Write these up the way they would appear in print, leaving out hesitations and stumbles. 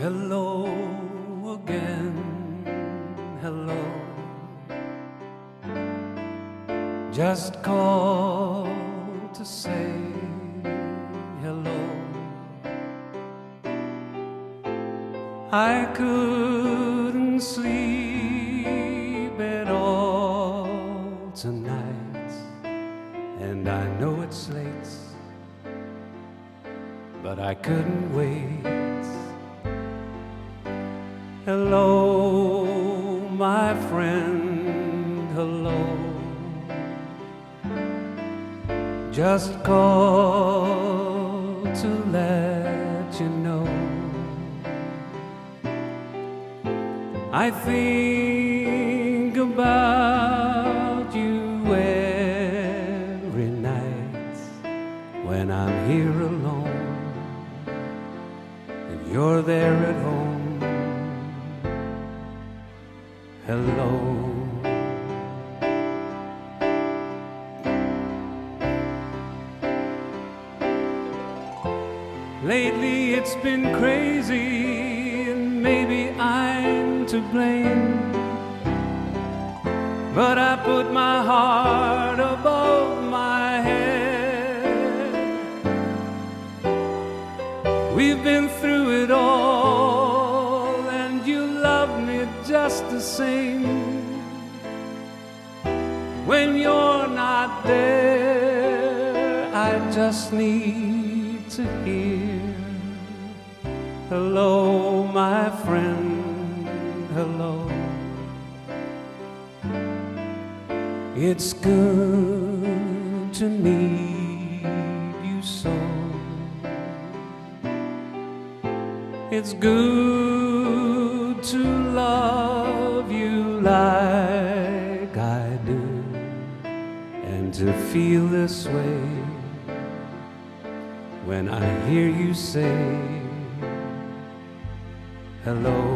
Hello again, hello. Just called to say hello. I couldn't sleep at all tonight, and I know it's late, but I couldn't wait. Hello, my friend, hello. Just called to let you know I think about you every night when I'm here alone and you're there at home. Hello. Lately it's been crazy, and maybe I'm to blame, but I put my heart above my head. We've been through it all, and you love me just the same. When you're not there, I just need to hear hello, my friend, hello. It's good to need you so. It's good to love you like I do, and to feel this way when I hear you say hello.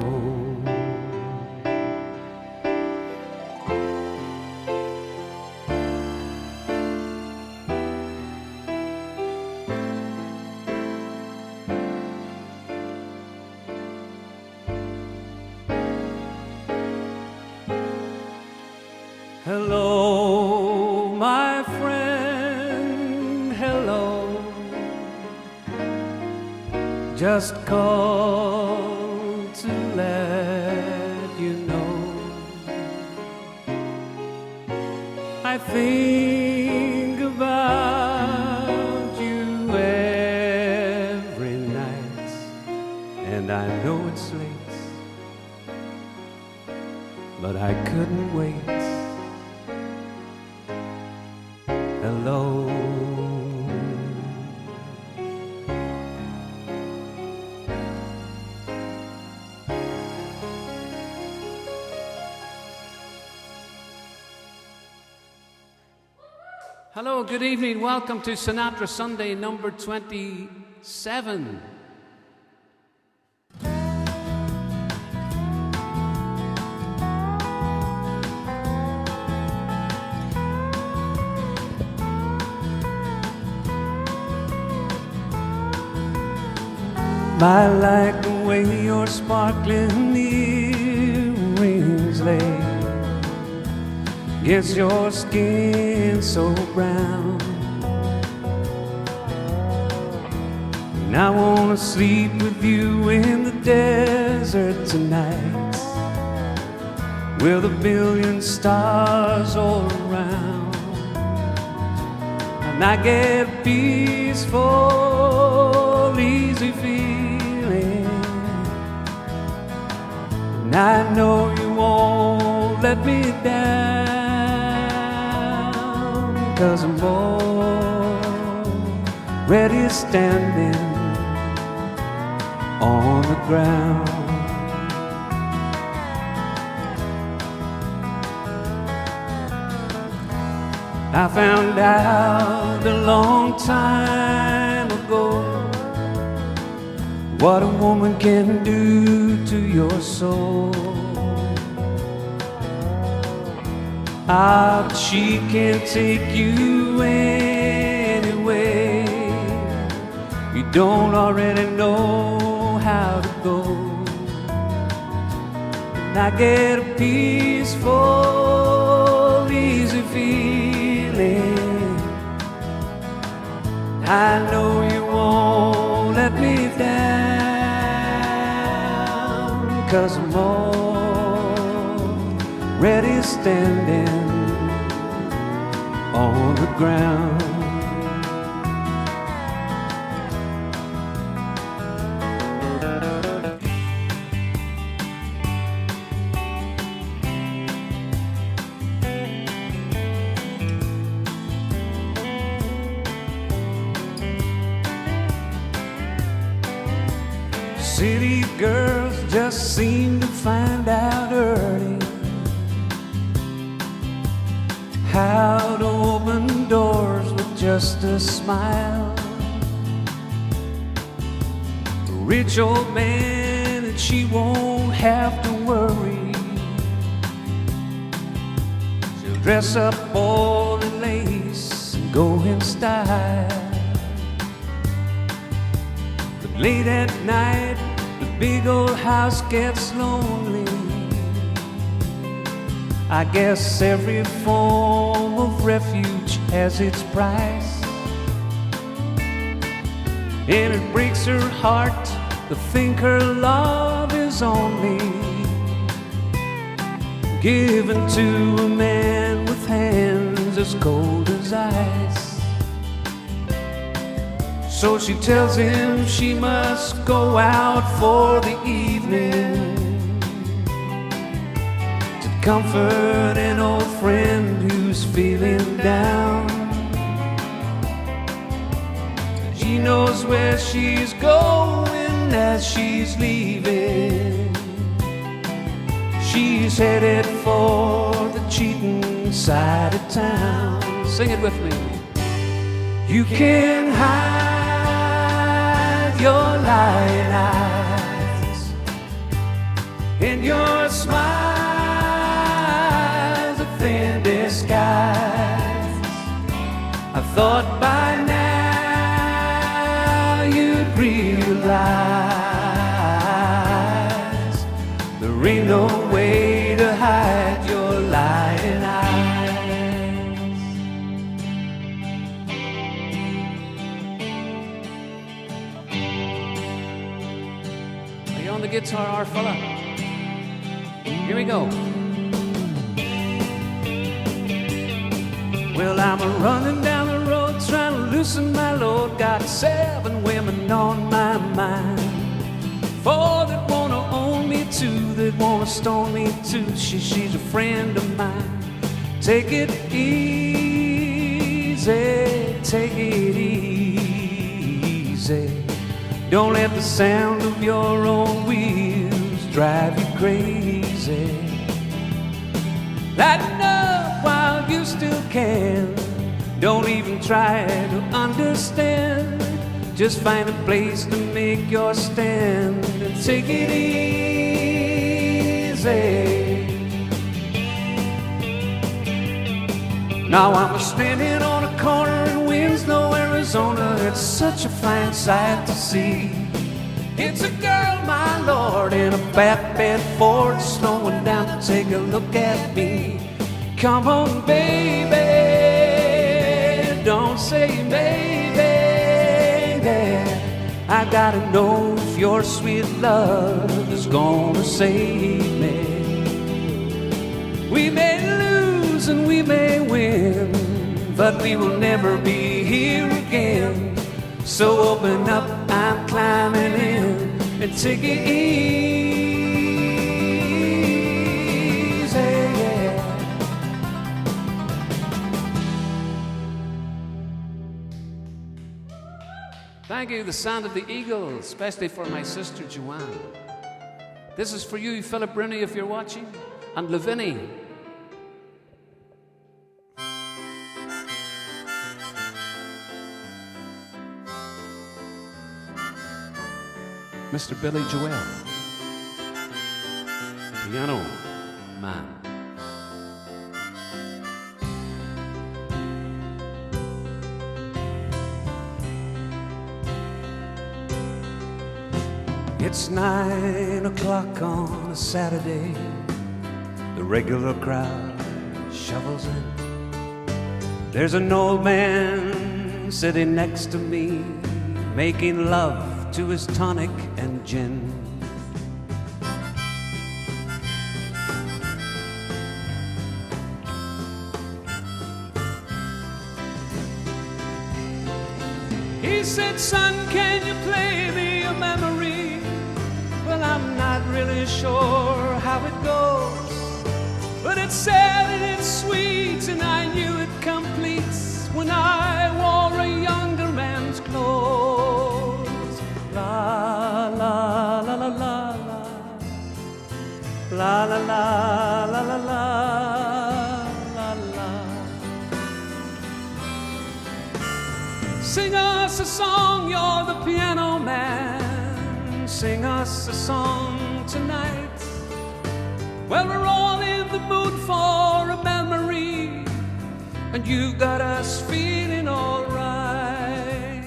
Hello, my friend, hello. Just called to let you know I think about you every night, and I know it's late, but I couldn't wait. Hello. Hello, good evening. Welcome to Sinatra Sunday number 27. I like the way your sparkling earrings lay against your skin so brown. And I wanna sleep with you in the desert tonight, with a billion stars all around. And I get a peaceful, easy feeling, and I know you won't let me down, 'cause I'm already standing on the ground. I found out a long time ago what a woman can do to your soul. Ah, but she can't take you anyway. You don't already know how to go. I get a peaceful, easy feeling. I know you won't let me down, 'cause I'm already standing on the ground. City girls just seem to find out early how to open doors with just a smile. A rich old man and she won't have to worry. She'll dress up all in lace and go in style. But late at night, the big old house gets lonely. I guess every form of refuge has its price, and it breaks her heart to think her love is only given to a man with hands as cold as ice. So she tells him she must go out for the evening to comfort an old friend who's feeling down. She knows where she's going as she's leaving. She's headed for the cheating side of town. Sing it with me. You can hide your lying eyes and your smile's a thin disguise. I thought by now you'd realize there ain't no way to hide your lying eyes. On the guitar, our fella. Here we go. Well, I'm running down the road trying to loosen my load. Got 7 women on my mind, 4 that wanna own me, 2 that wanna stone me too. She's a friend of mine. Take it easy, take it easy. Don't let the sound of your own wheels drive you crazy. Lighten up while you still can. Don't even try to understand. Just find a place to make your stand and take it easy. Now I'm standing on a corner in Winslow, Arizona. It's such a fine sight to see. It's a girl, my lord, in a flatbed Ford, slowing down to take a look at me. Come on, baby, don't say maybe. I gotta know if your sweet love is gonna save me. We may lose and we may win, but we will never be here again. So open up, I'm climbing in, and take it easy, yeah. Thank you, the sound of the eagle, especially for my sister Joanne. This is for you, Philip Rooney, if you're watching, and Lavinie. Mr. Billy Joel, piano man. It's 9 o'clock on a Saturday. regular crowd shovels in. There's an old man sitting next to me, making love to his tonic and gin. He said, "Son, can you play me a memory?" Well, I'm not really sure how it goes, but it's sad and it's sweet, and I knew it completes when I wore a younger man's clothes. La la la la la la la la la la la. Sing us a song, you're the piano man. Sing us a song tonight. Well, we're all in the mood for a memory, and you got us feeling all right.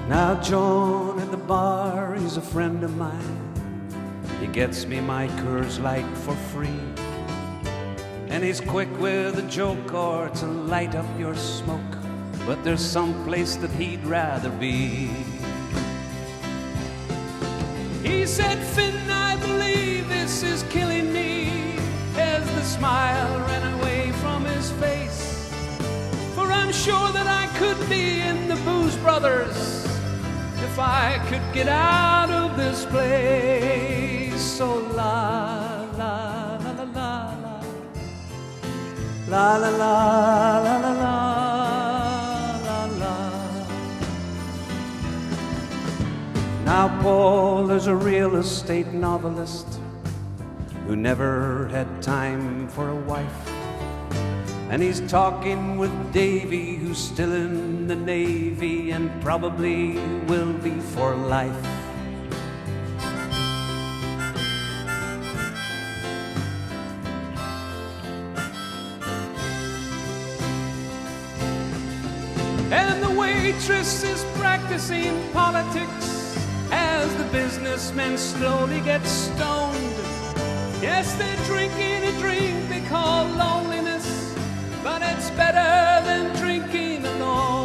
Now John at the bar, he's a friend of mine. He gets me my Coors Light for free, and he's quick with a joke or to light up your smoke, but there's some place that he'd rather be. He said, "Finn, I believe this is killing me," as the smile ran away from his face, "for I'm sure that I could be in the Blues Brothers if I could get out of this place." So la la la la la la la la la la la la. Now Paul is a real estate novelist who never had time for a wife, and he's talking with Davy, who's still in the Navy and probably will be for life. And the waitress is practicing politics as the businessmen slowly get stoned. Yes, they're drinking a drink they call loneliness, but it's better than drinking alone.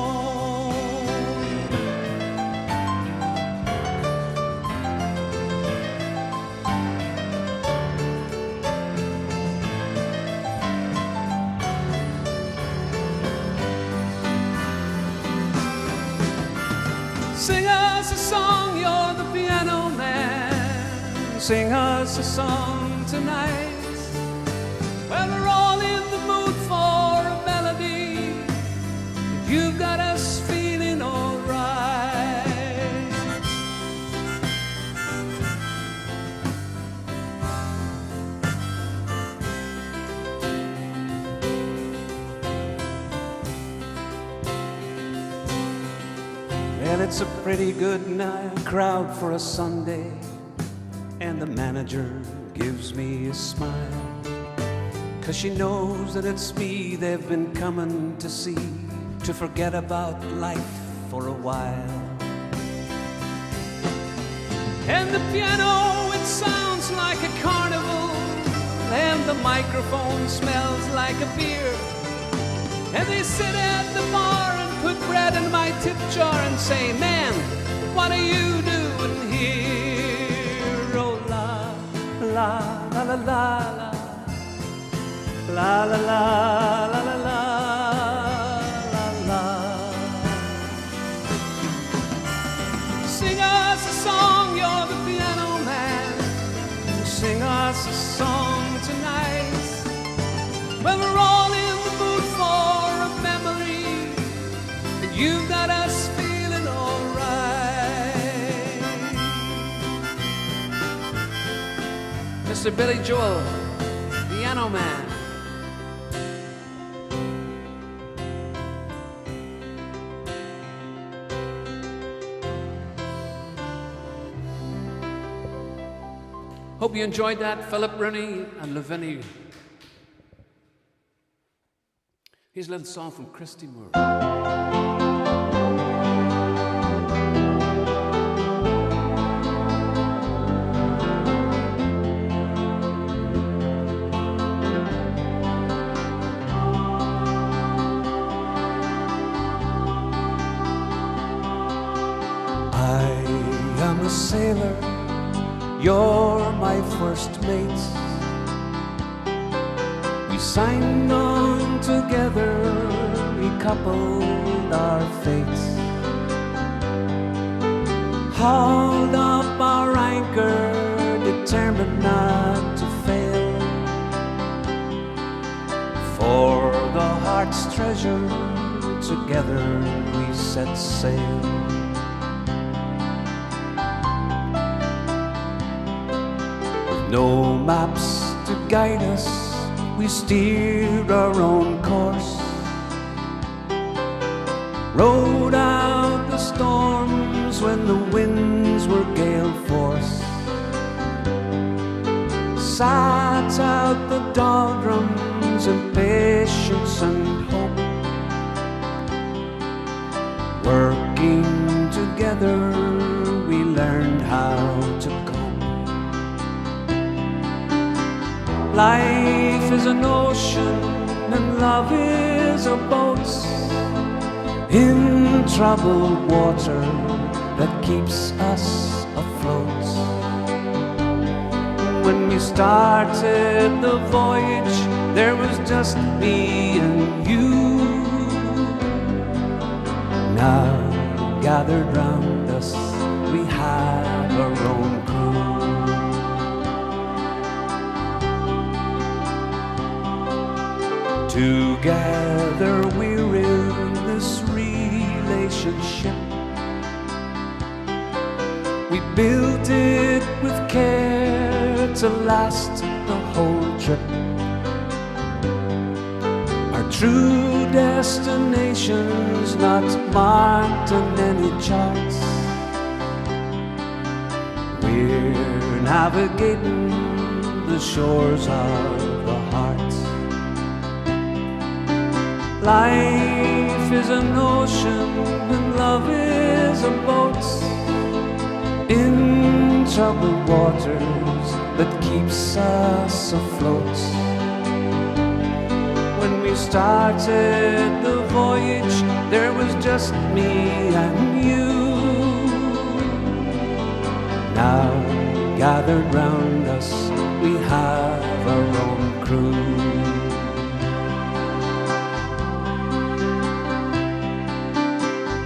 Sing us a song, you're the piano man. Sing us a song tonight. Well, we're all in the mood for a melody. You've got us feeling all right. Well, it's a pretty good crowd for a Sunday, and the manager gives me a smile, 'cause she knows that it's me they've been coming to see, to forget about life for a while. And the piano, it sounds like a carnival, and the microphone smells like a beer. And they sit at the bar and put bread in my tip jar and say, "Man, what are you doing here?" Oh, la, la, la, la, la, la. La la la la la la la la. Sing us a song, you're the piano man. Sing us a song tonight. Well, we're all in the mood for a memory, and you've got us feeling all right. Mr. Billy Joel, piano man. Hope you enjoyed that, Philip Rooney and Lavinia. Here's a little song from Christy Moore. I am a sailor, you're my first mate. We signed on together, we coupled our fates. Hauled up our anchor, determined not to fail. For the heart's treasure, together we set sail. No maps to guide us, we steered our own course. Rode out the storms when the winds were gale force. Sat out the doldrums in patience and hope. Working together, we learned how to cope. Life is an ocean and love is a boat in troubled water that keeps us afloat. When we started the voyage, there was just me and you. Now gathered round us, we have our own crew. Together we're in this relationship. We built it with care to last the whole trip. Our true destination's not marked on any charts. We're navigating the shores of the heart. Life is an ocean and love is a boat in troubled waters that keeps us afloat. When we started the voyage, there was just me and you. Now gathered round us, we have our own crew.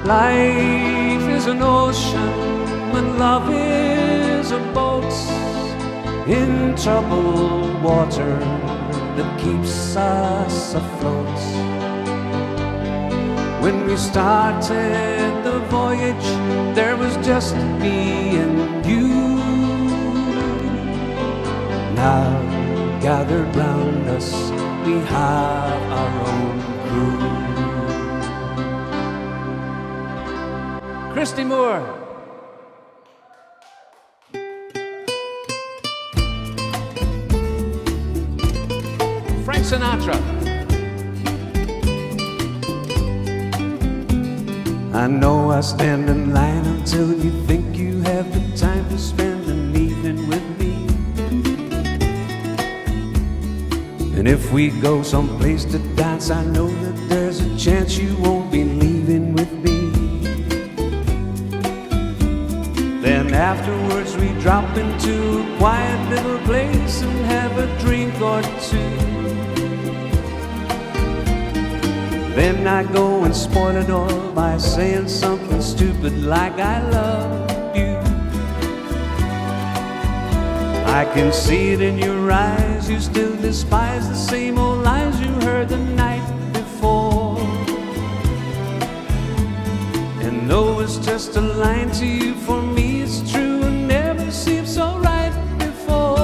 Life is an ocean when love is a boat in troubled water that keeps us afloat. When we started the voyage, there was just me and you. Now gathered round us, we have our own crew. Christy Moore. Frank Sinatra. I know I stand in line until you think you have the time to spend an evening with me. And if we go someplace to dance, I know that there's a chance you won't be leaving with me. Then afterwards we drop into a quiet little place and have a drink or two. Then I go and spoil it all by saying something stupid like I love you. I can see it in your eyes, you still despise the same old lies you heard the night before. And though it's just a line to you, for me it's true and never seemed so right before.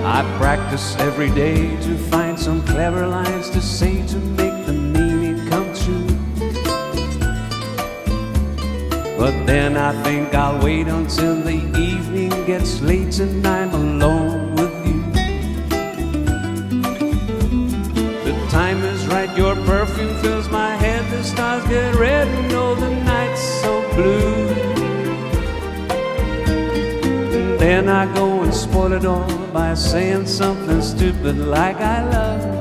I practice every day to find some clever lines to say to make the meaning come true. But then I think I'll wait until the evening gets late and I'm alone with you. right, your perfume fills my head. The stars get red and oh, the night's so blue. And then I go and spoil it all by saying something stupid like I love you.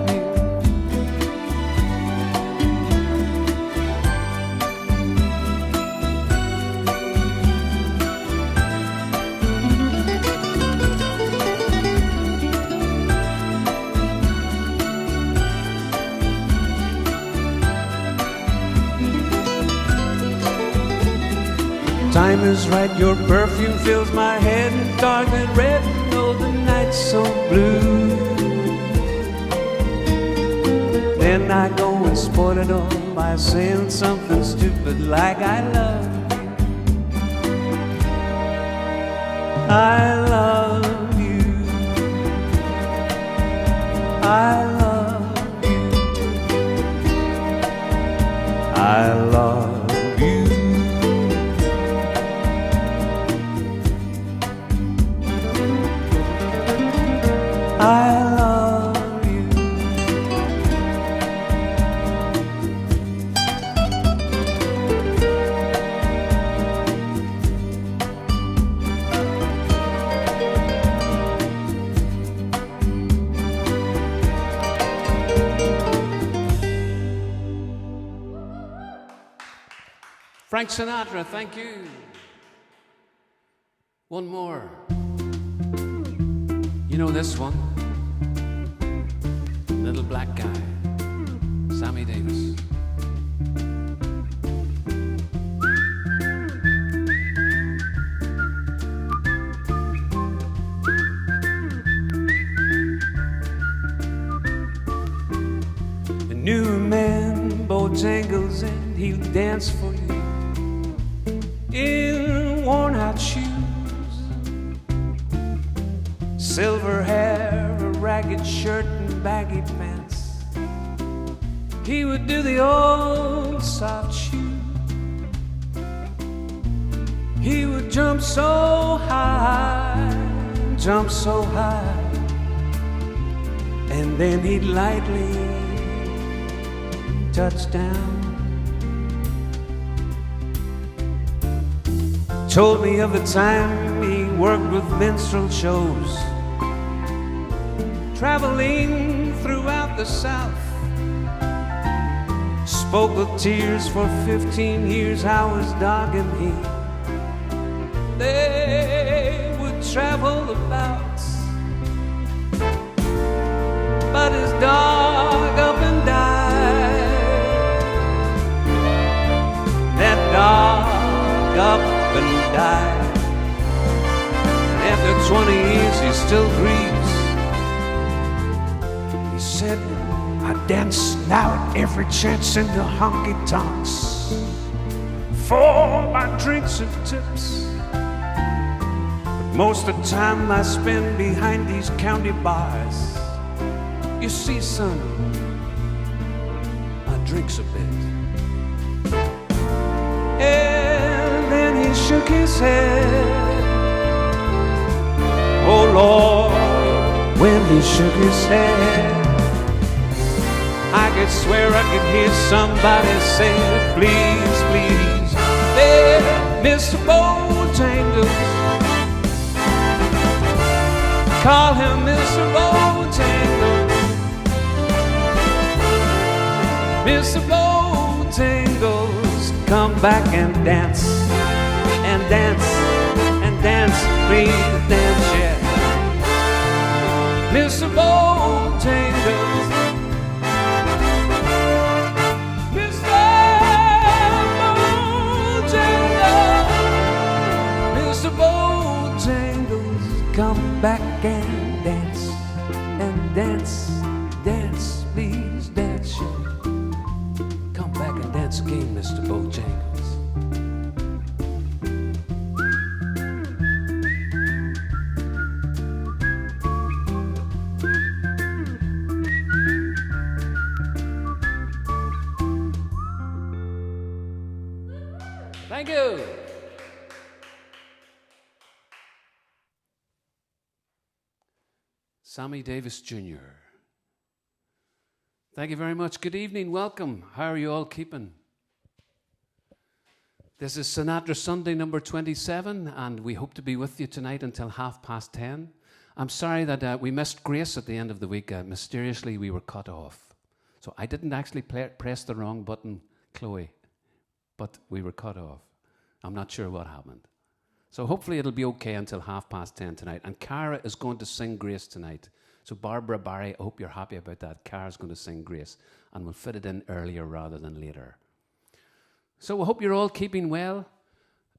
Time is right, your perfume fills my head and stars get red and oh, the night's so blue. Then I go and spoil it all by saying something stupid like I love you. I love you. I love you. I love you. I love you. Frank Sinatra, thank you. One more. You know this one? Little black guy, Sammy Davis. The new man, Bojangles, and he'll dance for you in worn-out shoes, silver hair, a ragged shirt, and baggy pants. He would do the old soft shoe. He would jump so high, and then he'd lightly touch down. Told me of the time he worked with minstrel shows, traveling throughout the South. Spoke with tears for 15 years how his dog and he, they would travel about. But his dog up and died. That dog up and died. And after 20 years he still grieves. He said, I dance now at every chance in the honky-tonks for my drinks and tips. But most of the time I spend behind these county bars. You see, son, I drinks a bit. And then he shook his head. Oh Lord, when he shook his head, I could swear I could hear somebody say, please, please, hey, Mr. Bojangles. Call him Mr. Bojangles. Mr. Bojangles, come back and dance, and dance, and dance, please dance, yeah. Mr. Bojangles. Come back and dance, and dance, dance, please dance, yeah. Come back and dance again, Mr. Bojangles. Thank you. Sammy Davis Jr. Thank you very much. Good evening. Welcome. How are you all keeping? This is Sinatra Sunday number 27, and we hope to be with you tonight until 10:30. I'm sorry that we missed Grace at the end of the week. Mysteriously, we were cut off. So I didn't actually press the wrong button, Chloe, but we were cut off. I'm not sure what happened. So hopefully it'll be okay until 10:30 tonight. And Cara is going to sing Grace tonight. So Barbara Barry, I hope you're happy about that. Cara's going to sing Grace, and we'll fit it in earlier rather than later. So I hope you're all keeping well.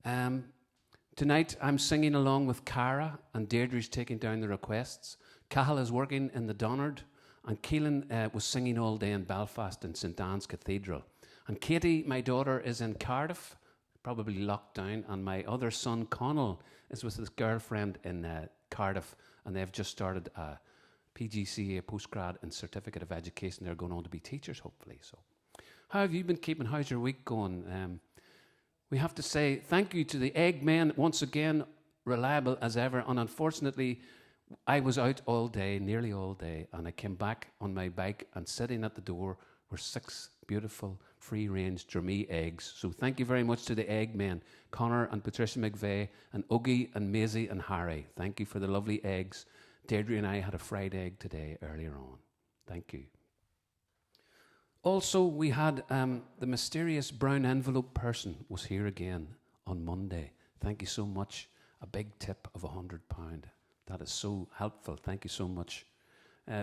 Tonight I'm singing along with Cara, and Deirdre's taking down the requests. Cahill is working in the Donard, and Keelan was singing all day in Belfast in St. Anne's Cathedral. And Katie, my daughter, is in Cardiff, probably locked down, and my other son, Connell, is with his girlfriend in Cardiff, and they've just started a PGCE, postgrad in Certificate of Education. They're going on to be teachers, hopefully. So, how have you been keeping? How's your week going? We have to say thank you to the Eggmen, once again, reliable as ever. And unfortunately, I was out all day, nearly all day, and I came back on my bike, and sitting at the door were 6 beautiful free-range Dramee eggs. So thank you very much to the Eggmen, Connor and Patricia McVeigh, and Oogie and Maisie and Harry. Thank you for the lovely eggs. Deirdre and I had a fried egg today earlier on. Thank you. Also, we had the mysterious brown envelope person was here again on Monday. Thank you so much. A big tip of £100. That is so helpful. Thank you so much.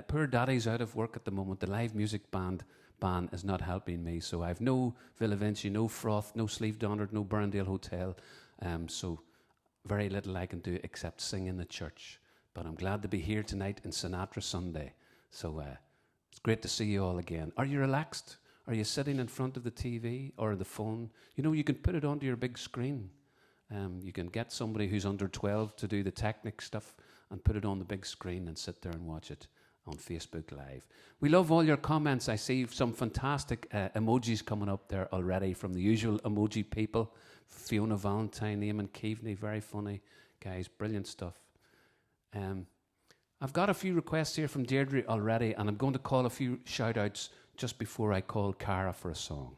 Poor Daddy's out of work at the moment. The live music ban is not helping me. So I've no Villa Vinci, no Froth, no Sleeve Donard, no Burndale Hotel. So very little I can do except sing in the church. But I'm glad to be here tonight in Sinatra Sunday. So it's great to see you all again. Are you relaxed? Are you sitting in front of the TV or the phone? You know, you can put it onto your big screen. You can get somebody who's under 12 to do the technic stuff and put it on the big screen and sit there and watch it on Facebook Live. We love all your comments. I see some fantastic emojis coming up there already from the usual emoji people. Fiona Valentine, Eamon Keaveney, very funny. Guys, brilliant stuff. I've got a few requests here from Deirdre already, and I'm going to call a few shout-outs just before I call Cara for a song.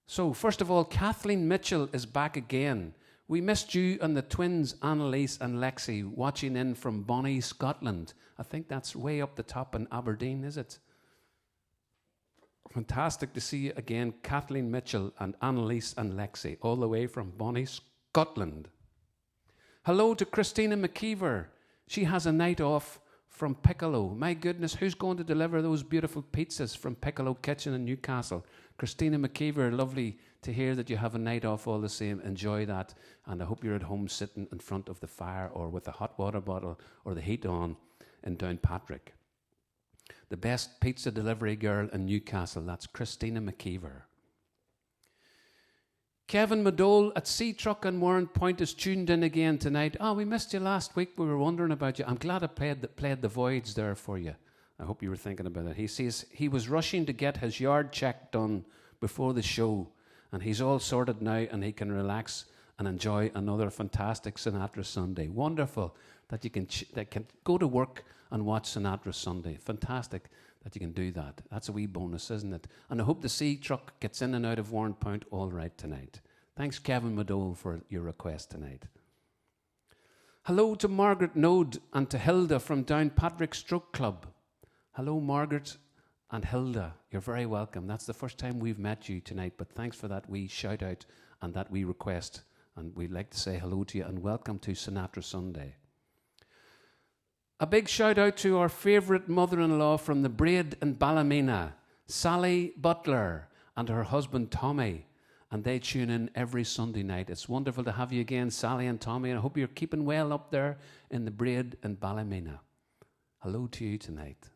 So, first of all, Kathleen Mitchell is back again. We missed you and the twins, Annalise and Lexi, watching in from Bonnie, Scotland. I think that's way up the top in Aberdeen, is it? Fantastic to see you again, Kathleen Mitchell and Annalise and Lexi, all the way from Bonnie, Scotland. Hello to Christina McKeever. She has a night off from Piccolo. My goodness, who's going to deliver those beautiful pizzas from Piccolo Kitchen in Newcastle? Christina McKeever, lovely to hear that you have a night off all the same. Enjoy that. And I hope you're at home sitting in front of the fire or with a hot water bottle or the heat on in Downpatrick. The best pizza delivery girl in Newcastle, that's Christina McKeever. Kevin Madole at Sea Truck and Warren Point is tuned in again tonight. Oh, we missed you last week. We were wondering about you. I'm glad I played the Voids there for you. I hope you were thinking about it. He says he was rushing to get his yard check done before the show, and he's all sorted now, and he can relax and enjoy another fantastic Sinatra Sunday. Wonderful that you can go to work and watch Sinatra Sunday. Fantastic that you can do that. That's a wee bonus, isn't it? And I hope the Sea Truck gets in and out of Warren Point all right tonight. Thanks, Kevin Madole, for your request tonight. Hello to Margaret Node and to Hilda from Downpatrick Stroke Club. Hello, Margaret and Hilda. You're very welcome. That's the first time we've met you tonight, but thanks for that wee shout out and that wee request. And we'd like to say hello to you and welcome to Sinatra Sunday. A big shout out to our favourite mother-in-law from the Braid in Ballymena, Sally Butler, and her husband Tommy. And they tune in every Sunday night. It's wonderful to have you again, Sally and Tommy, and I hope you're keeping well up there in the Braid in Ballymena. Hello to you tonight.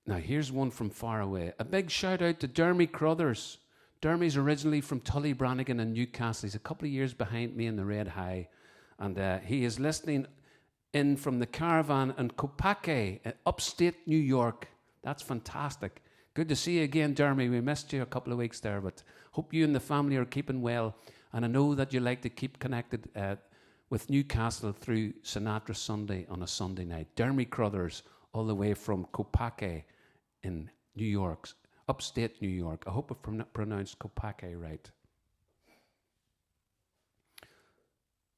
Now, here's one from far away. A big shout out to Dermy Crothers. Dermy's originally from Tully Brannigan in Newcastle. He's a couple of years behind me in the Red High. And he is listening in from the caravan in Kopake, upstate New York. That's fantastic. Good to see you again, Dermy. We missed you a couple of weeks there, but hope you and the family are keeping well. And I know that you like to keep connected with Newcastle through Sinatra Sunday on a Sunday night. Dermy Crothers, all the way from Kopake in New York, upstate New York. I hope I've pronounced Kopake right.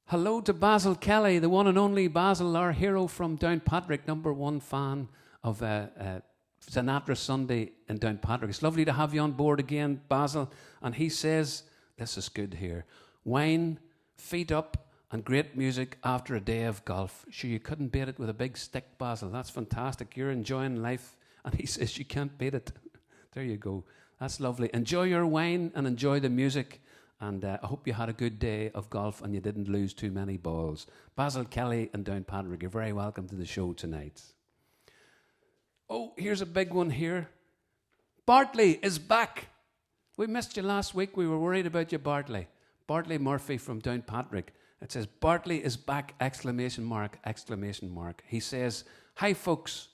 Hello to Basil Kelly, the one and only Basil, our hero from Downpatrick, #1 fan of Sinatra Sunday in Downpatrick. It's lovely to have you on board again, Basil. And he says, this is good here, wine, feet up, and great music after a day of golf. Sure, you couldn't beat it with a big stick, Basil. That's fantastic. You're enjoying life. And he says you can't beat it. There you go. That's lovely. Enjoy your wine and enjoy the music. And I hope you had a good day of golf and you didn't lose too many balls. Basil Kelly and Downpatrick, you're very welcome to the show tonight. Oh, here's a big one here. Bartley is back. We missed you last week. We were worried about you, Bartley. Bartley Murphy from Downpatrick. It says, Bartley is back, ! He says, hi, folks.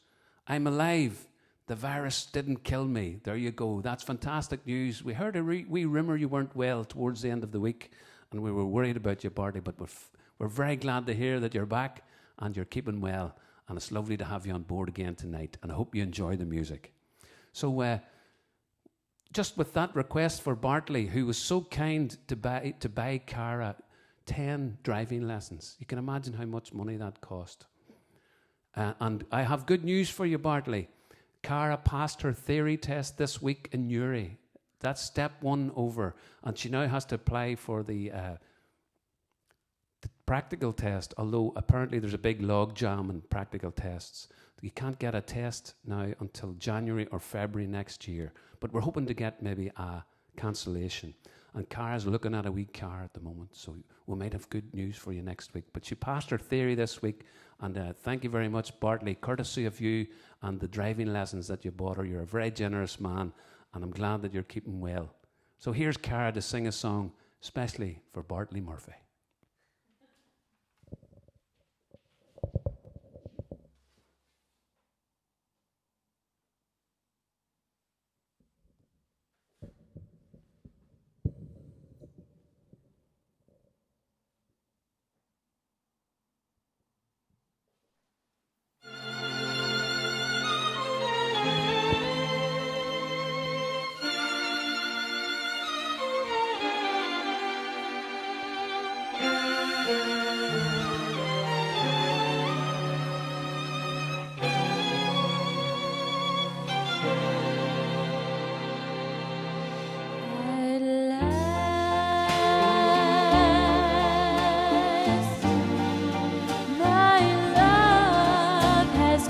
I'm alive. The virus didn't kill me. There you go. That's fantastic news. We heard a wee rumour you weren't well towards the end of the week, and we were worried about you, Bartley, but we're very glad to hear that you're back and you're keeping well, and it's lovely to have you on board again tonight, and I hope you enjoy the music. So, just with that request for Bartley, who was so kind to buy Cara 10 driving lessons. You can imagine how much money that cost. And I have good news for you, Bartley. Cara passed her theory test this week in Newry. That's step 1 over. And she now has to apply for the practical test, although apparently there's a big log jam in practical tests. You can't get a test now until January or February next year. But we're hoping to get maybe a cancellation. And Cara's looking at a wee car at the moment, so we might have good news for you next week. But she passed her theory this week, and thank you very much, Bartley, courtesy of you and the driving lessons that you bought her. You're a very generous man, and I'm glad that you're keeping well. So here's Cara to sing a song, especially for Bartley Murphy.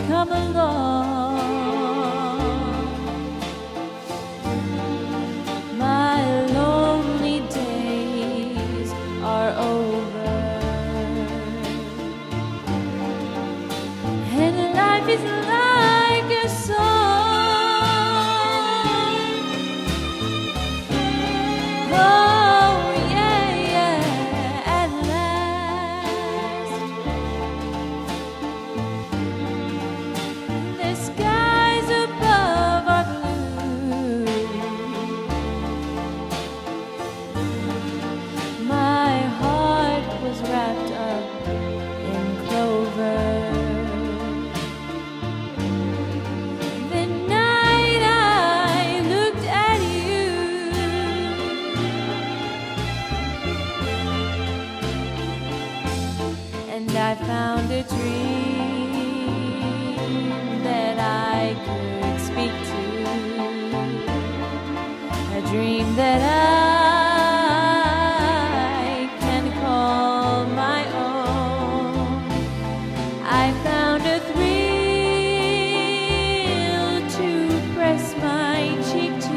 Come along, my lonely days are over, and life is like a song. Oh yeah, yeah, at last. The skies above are blue. My heart was wrapped up in clover. The night I looked at you, and I found a dream that I could speak to, a dream that I can call my own. I found a thrill to press my cheek to,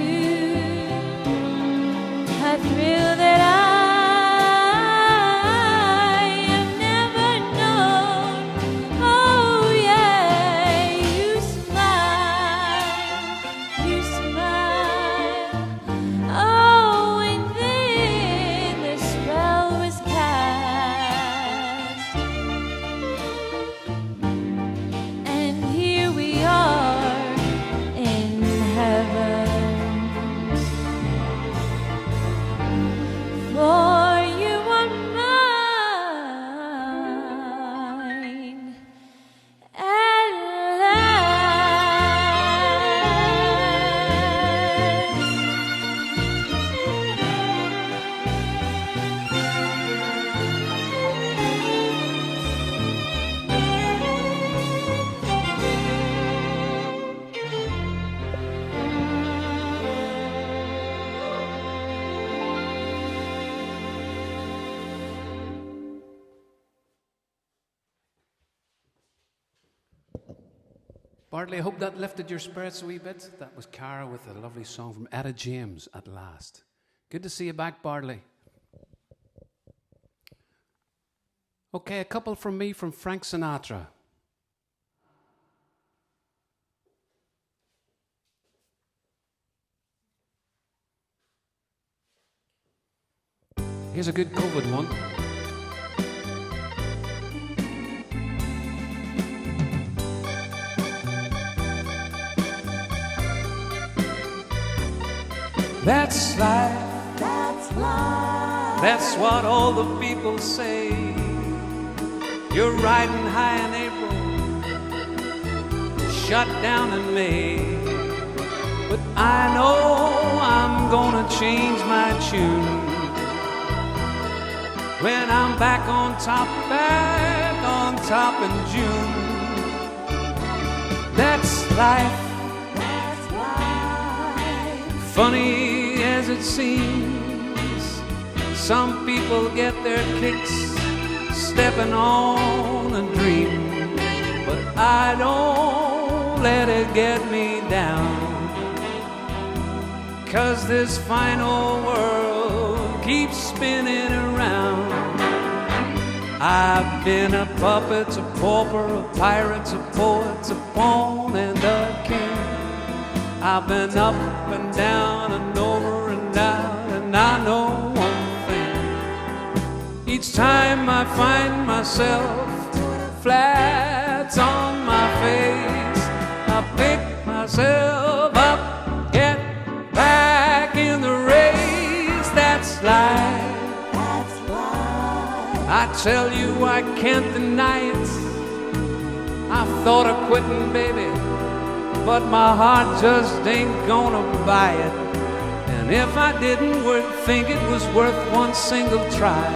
a thrill that I have never known. Oh yeah, you smile. Oh, and then the spell was cast, and here we are in heaven. Bartley, I hope that lifted your spirits a wee bit. That was Cara with a lovely song from Etta James, At Last. Good to see you back, Bartley. Okay, a couple from me from Frank Sinatra. Here's a good COVID one. That's life. That's life. That's what all the people say. You're riding high in April, shut down in May. But I know I'm gonna change my tune when I'm back on top in June. That's life. That's life. Funny as it seems, some people get their kicks stepping on a dream, but I don't let it get me down, 'cause this fine old world keeps spinning around. I've been a puppet, a pauper, a pirate, a poet, a pawn, and a king. I've been up and down and over and out, and I know one thing. Each time I find myself flat on my face, I pick myself up, get back in the race. That's life. That's life. I tell you, I can't deny it. I've thought of quitting, baby, but my heart just ain't gonna buy it. And if I didn't think it was worth one single try,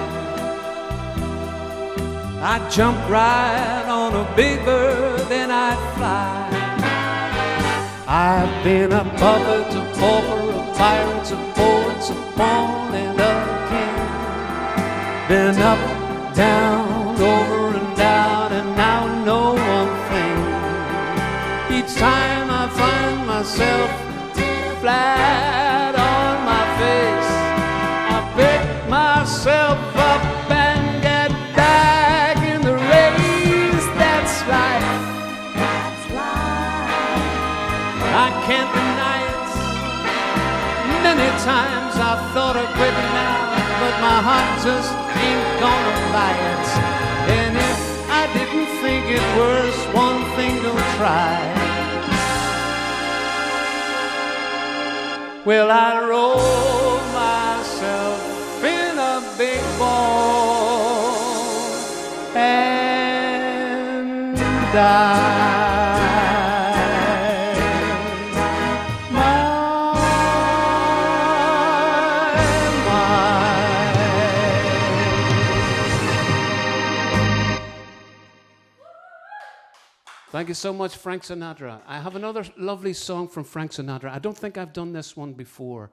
I'd jump right on a big bird, then I'd fly. I've been a puppet, a pauper, a pirate, a poet, a pawn, and a king. Been up, down, over and out, and now know one thing. Each time I find myself flat on my face, I pick myself up and get back in the race. That's life. That's life. I can't deny it. Many times I've thought of quitting now, but my heart just ain't gonna buy it. And if I didn't think it was one thing to try, well, I'd roll myself in a big ball and die. Thank you so much, Frank Sinatra. I have another lovely song from Frank Sinatra. I don't think I've done this one before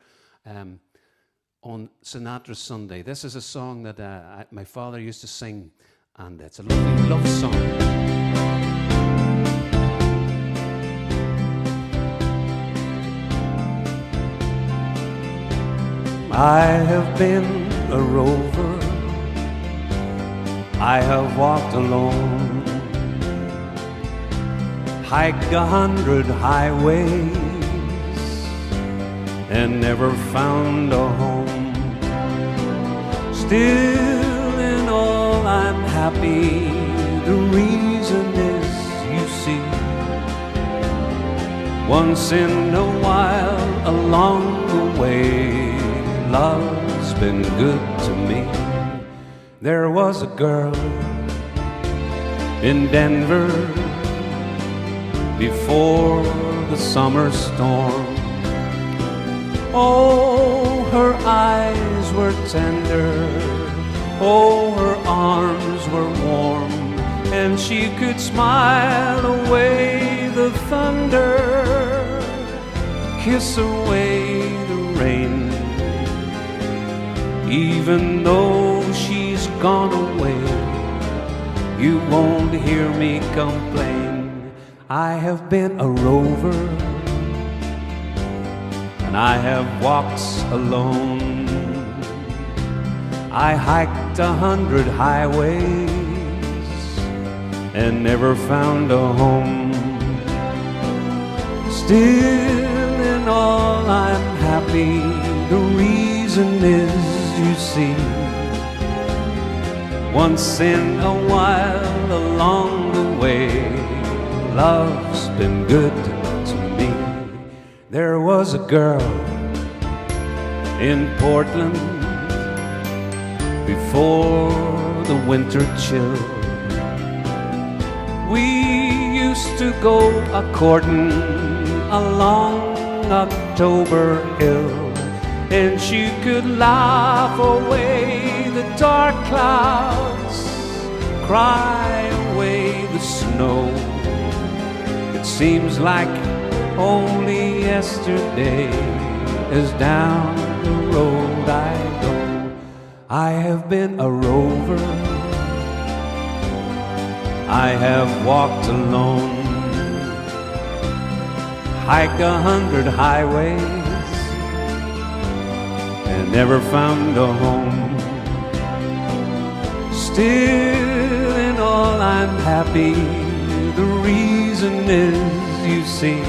on Sinatra Sunday. This is a song that my father used to sing, and it's a lovely love song. I have been a rover. I have walked alone, hiked 100 highways, and never found a home. Still in all I'm happy. The reason is, you see, once in a while along the way, love's been good to me. There was a girl in Denver before the summer storm. Oh, her eyes were tender, oh, her arms were warm, and she could smile away the thunder, kiss away the rain. Even though she's gone away, you won't hear me complain. I have been a rover, and I have walked alone. I hiked 100 highways and never found a home. Still in all I'm happy. The reason is, you see, once in a while along the way, love's been good to me. There was a girl in Portland before the winter chill. We used to go a-courtin' along October Hill, and she could laugh away the dark clouds, cry away the snow. It seems like only yesterday, as down the road I go. I have been a rover, I have walked alone, hiked 100 highways, and never found a home. Still in all I'm happy. The reason is, you see,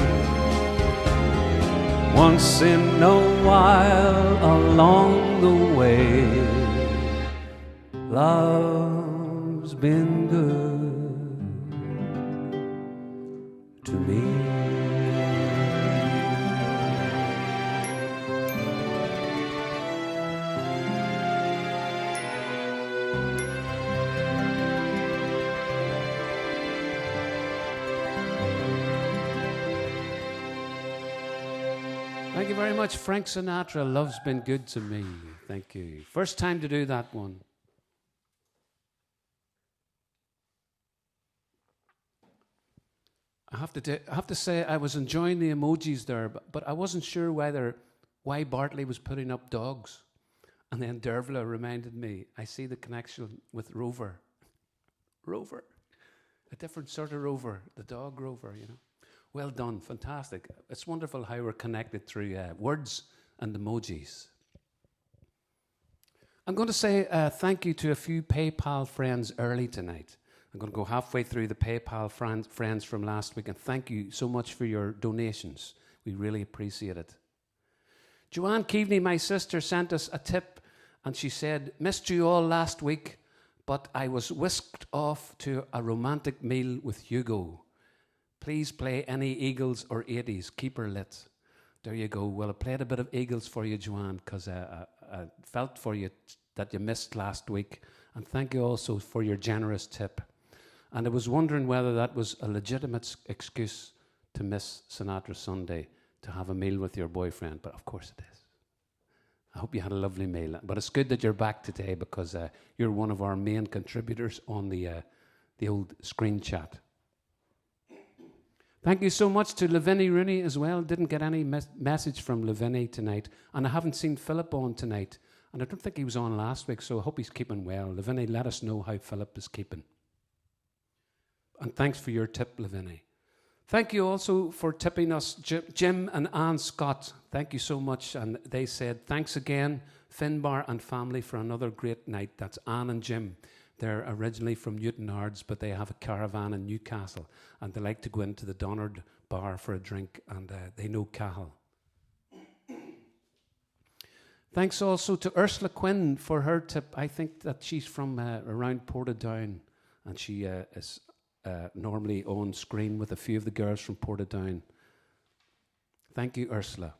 once in a while along the way, love's been good to me. Thank you very much, Frank Sinatra. Love's been good to me. Thank you. First time to do that one. I have to say I was enjoying the emojis there, but I wasn't sure why Bartley was putting up dogs. And then Dervla reminded me, I see the connection with Rover. Rover. A different sort of rover, the dog rover, you know. Well done, fantastic. It's wonderful how we're connected through words and emojis. I'm going to say thank you to a few PayPal friends early tonight. I'm going to go halfway through the PayPal friends from last week, and thank you so much for your donations. We really appreciate it. Joanne Keaveney, my sister, sent us a tip, and she said, "Missed you all last week, but I was whisked off to a romantic meal with Hugo. Please play any Eagles or 80s. Keep her lit." There you go. Well, I played a bit of Eagles for you, Joanne, because I felt for you that you missed last week. And thank you also for your generous tip. And I was wondering whether that was a legitimate excuse to miss Sinatra Sunday, to have a meal with your boyfriend. But of course it is. I hope you had a lovely meal. But it's good that you're back today, because you're one of our main contributors on the old screen chat. Thank you so much to Lavinia Rooney as well. Didn't get any message from Lavinia tonight. And I haven't seen Philip on tonight. And I don't think he was on last week, so I hope he's keeping well. Lavinia, let us know how Philip is keeping. And thanks for your tip, Lavinia. Thank you also for tipping us, Jim and Anne Scott. Thank you so much. And they said, thanks again, Finbar and family, for another great night. That's Anne and Jim. They're originally from Newtonards, but they have a caravan in Newcastle, and they like to go into the Donard bar for a drink, and they know Cahill. Thanks also to Ursula Quinn for her tip. I think that she's from around Portadown, and she is normally on screen with a few of the girls from Portadown. Thank you, Ursula.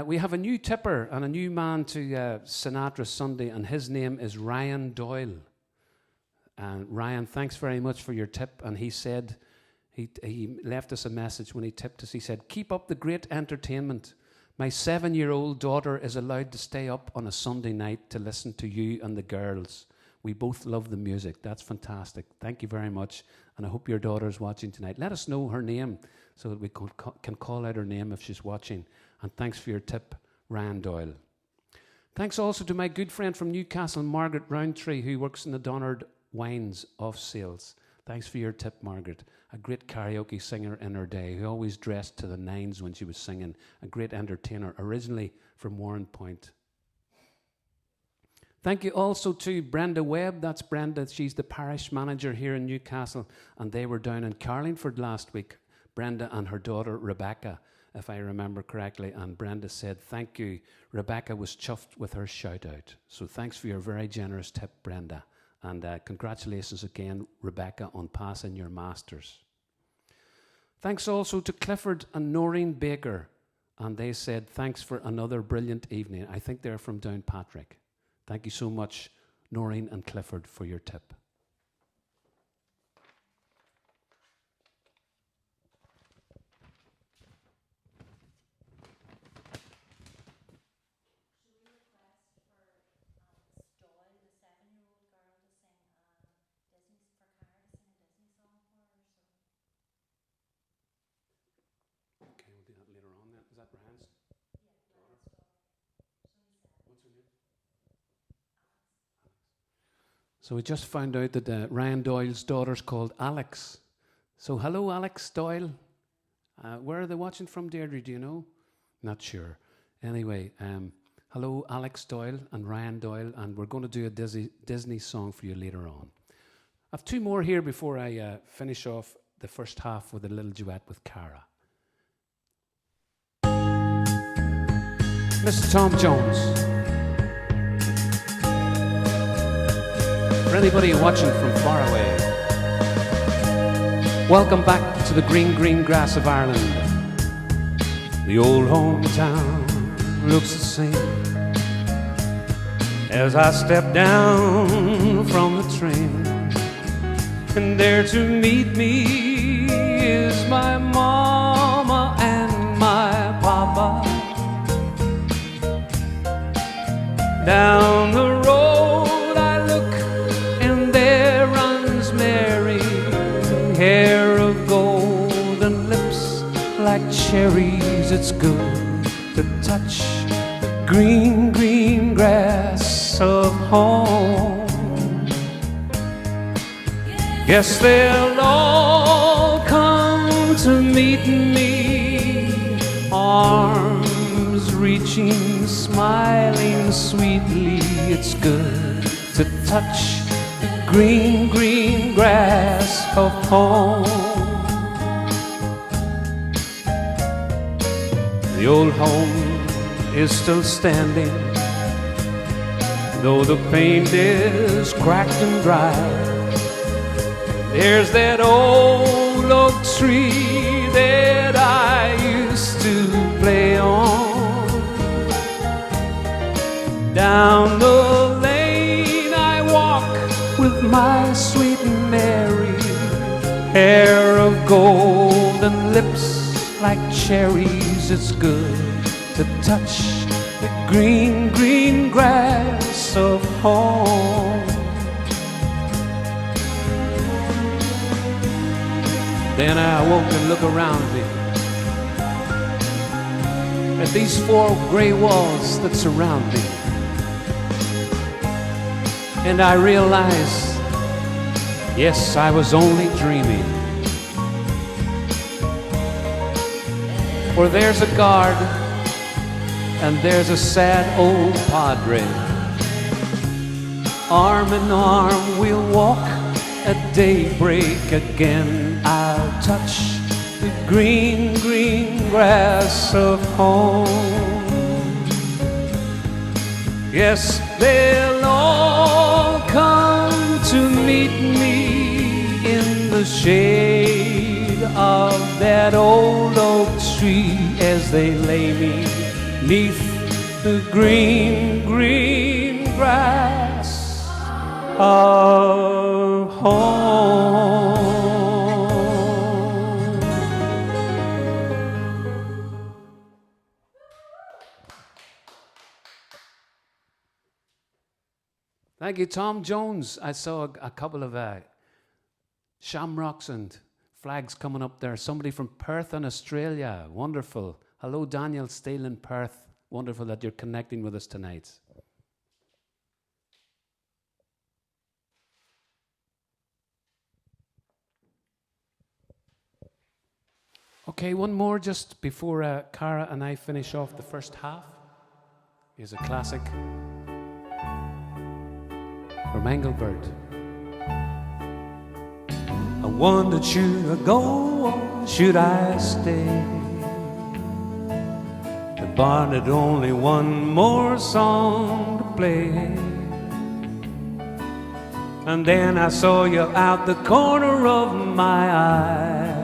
We have a new tipper and a new man to Sinatra Sunday, and his name is Ryan Doyle. And Ryan, thanks very much for your tip. And he said, he left us a message when he tipped us. He said, "Keep up the great entertainment. My 7-year-old daughter is allowed to stay up on a Sunday night to listen to you and the girls. We both love the music." That's fantastic. Thank you very much. And I hope your daughter's watching tonight. Let us know her name so that we can call out her name if she's watching. And thanks for your tip, Ryan Doyle. Thanks also to my good friend from Newcastle, Margaret Roundtree, who works in the Donard Wines off sales. Thanks for your tip, Margaret. A great karaoke singer in her day who always dressed to the nines when she was singing. A great entertainer, originally from Warren Point. Thank you also to Brenda Webb. That's Brenda. She's the parish manager here in Newcastle, and they were down in Carlingford last week. Brenda and her daughter Rebecca, if I remember correctly, and Brenda said, thank you. Rebecca was chuffed with her shout out. So thanks for your very generous tip, Brenda. And congratulations again, Rebecca, on passing your masters. Thanks also to Clifford and Noreen Baker, and they said, thanks for another brilliant evening. I think they're from Downpatrick. Thank you so much, Noreen and Clifford, for your tip. Okay, we'll do that later on then. Is that Brian's daughter? What's her name? So we just found out that Ryan Doyle's daughter's called Alex. So hello, Alex Doyle. Where are they watching from, Deirdre? Do you know? Not sure. Anyway, hello, Alex Doyle and Ryan Doyle, and we're going to do a Disney song for you later on. I have two more here before I finish off the first half with a little duet with Cara. Mr. Tom Jones. For anybody watching from far away, welcome back to the green, green grass of Ireland. The old hometown looks the same as I step down from the train. And there to meet me is my mama and my papa. Down the road I look, and there runs Mary, hair of gold and lips like cherries. It's good to touch the green, green grass of home. Yes, they'll all come to meet me, arms reaching, smiling sweetly. It's good to touch the green, green grass of home. The old home is still standing, though the paint is cracked and dry. There's that old oak tree that I used to play on. Down the lane I walk with my sweet Mary, hair of gold and lips like cherries. It's good to touch the green, green grass of home. Then I woke and looked around me at these four gray walls that surround me, and I realized, yes, I was only dreaming. For there's a guard and there's a sad old padre. Arm in arm we'll walk at daybreak again. I'll touch the green, green grass of home. Yes, they'll all come to meet me in the shade of that old oak tree as they lay me 'neath the green, green grass of home. Thank you, Tom Jones. I saw a couple of shamrocks and flags coming up there. Somebody from Perth in Australia. Wonderful. Hello, Daniel Steele in Perth. Wonderful that you're connecting with us tonight. Okay, one more just before Cara and I finish off the first half. Here's a classic from Engelbert. I wondered, should I go or should I stay? The barn had only one more song to play. And then I saw you out the corner of my eye,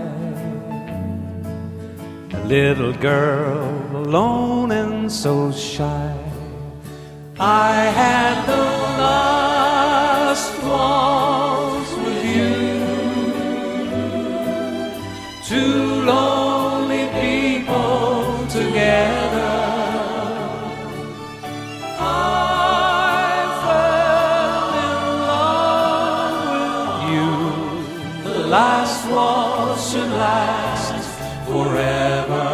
a little girl alone and so shy. I had the last waltz with you, two lonely people together. I fell in love with you. The last waltz should last forever.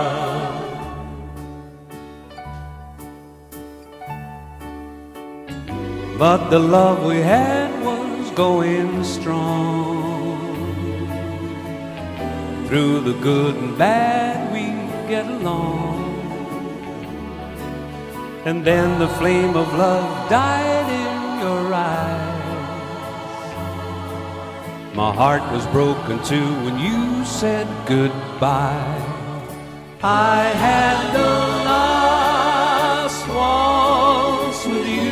But the love we had was going strong. Through the good and bad we get along. And then the flame of love died in your eyes. My heart was broken too when you said goodbye. I had the last waltz with you,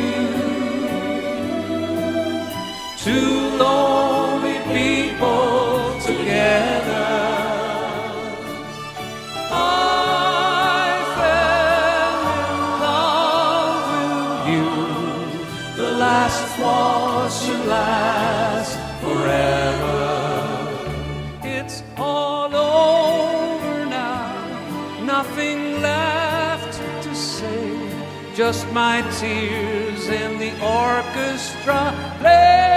two lonely people together. I fell in love with you. The last waltz should last forever. It's all over now, nothing left to say, just my tears and the orchestra play.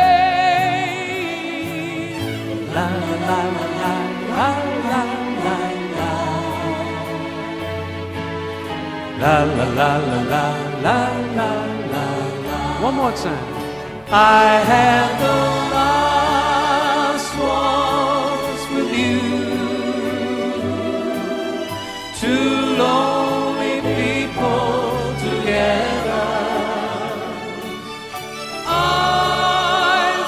La la la la la la la la. La la la la la la la la. One more time. I had the last waltz with you, two lonely people together. I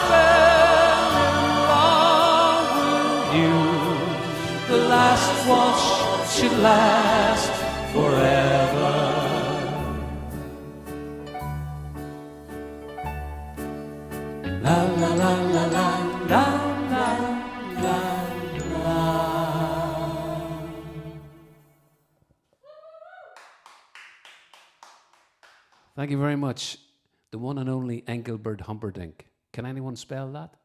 fell in love with you. The last waltz should last forever. La la la la la la la la la. Thank you very much. The one and only Engelbert Humperdinck. Can anyone spell that?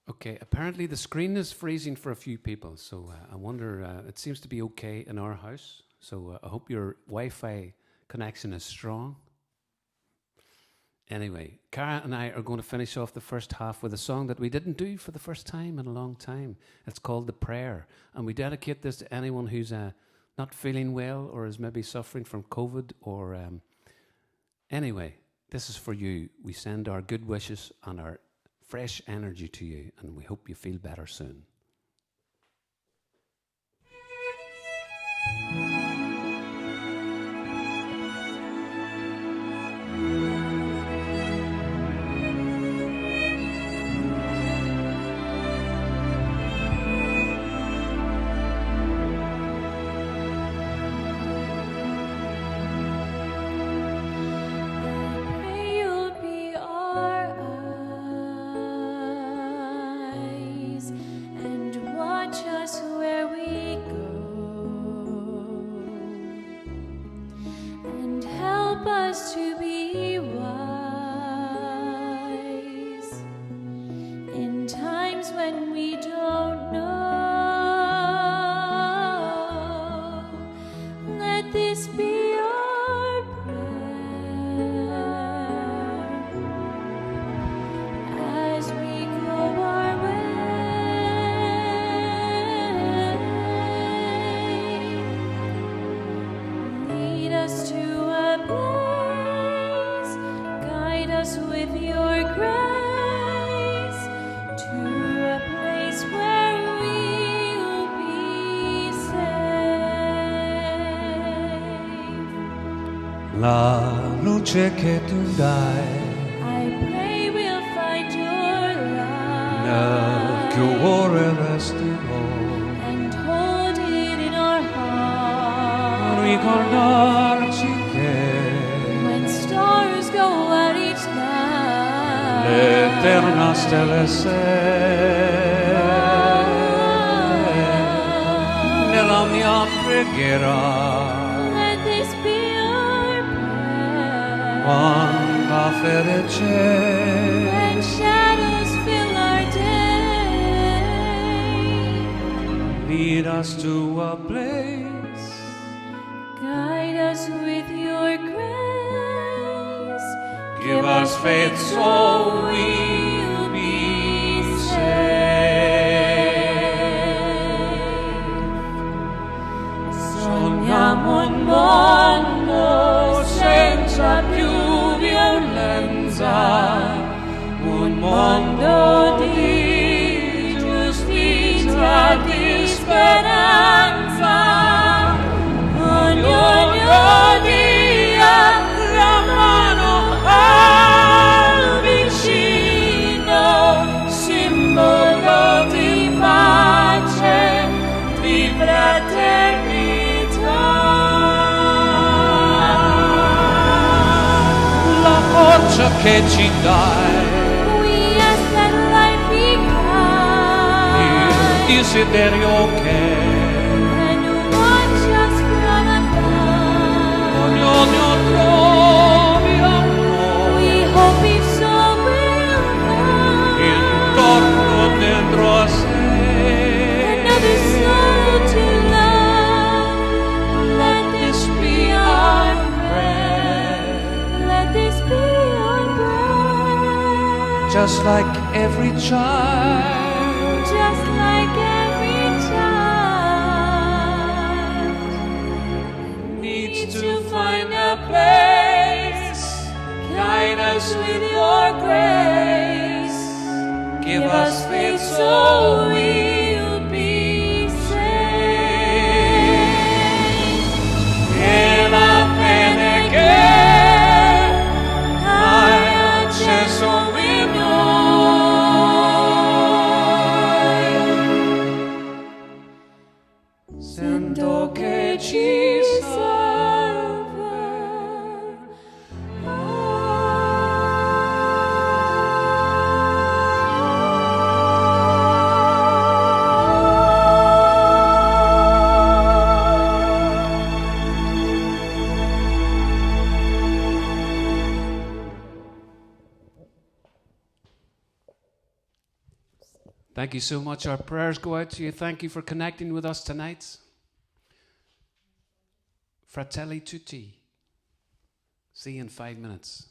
Okay, apparently the screen is freezing for a few people, so I wonder, it seems to be okay in our house, so I hope your Wi-Fi connection is strong. Anyway, Cara and I are going to finish off the first half with a song that we didn't do for the first time in a long time. It's called The Prayer, and we dedicate this to anyone who's not feeling well or is maybe suffering from COVID or... Anyway, this is for you. We send our good wishes and our fresh energy to you, and we hope you feel better soon. To be wise in times when we don't know, with your grace to a place where we'll be safe. La luce che tu dai I pray we'll find your nel light cuore resterò. and hold it in our heart. Ricordarci che When stars go out each night, l'eterna stella sei nella mia preghiera. let this be our prayer. Quanta fede c'è, When shadows fill our day, lead us to a place. guide us with your grace. Give us faith so we'll be safe. Sogniamo un mondo senza più violenza, un mondo di giustizia, di speranza. Ognuno dia la mano al vicino, simbolo di pace, di fraternità. La forza che ci dai, We ask that light be il kind desiderio che and watch us from above. ognuno trovi amore We hope it so will find intorno dentro a sé. another soul to love. Let this be our prayer. Let this be our prayer. Just like every child Just like every child needs to find a place, guide us with your grace. Give us faith so we'll be safe. E la fede che hai acceso in noi, sento che ci salverà. Thank you so much. Our prayers go out to you. Thank you for connecting with us tonight. Fratelli tutti. See you in 5 minutes.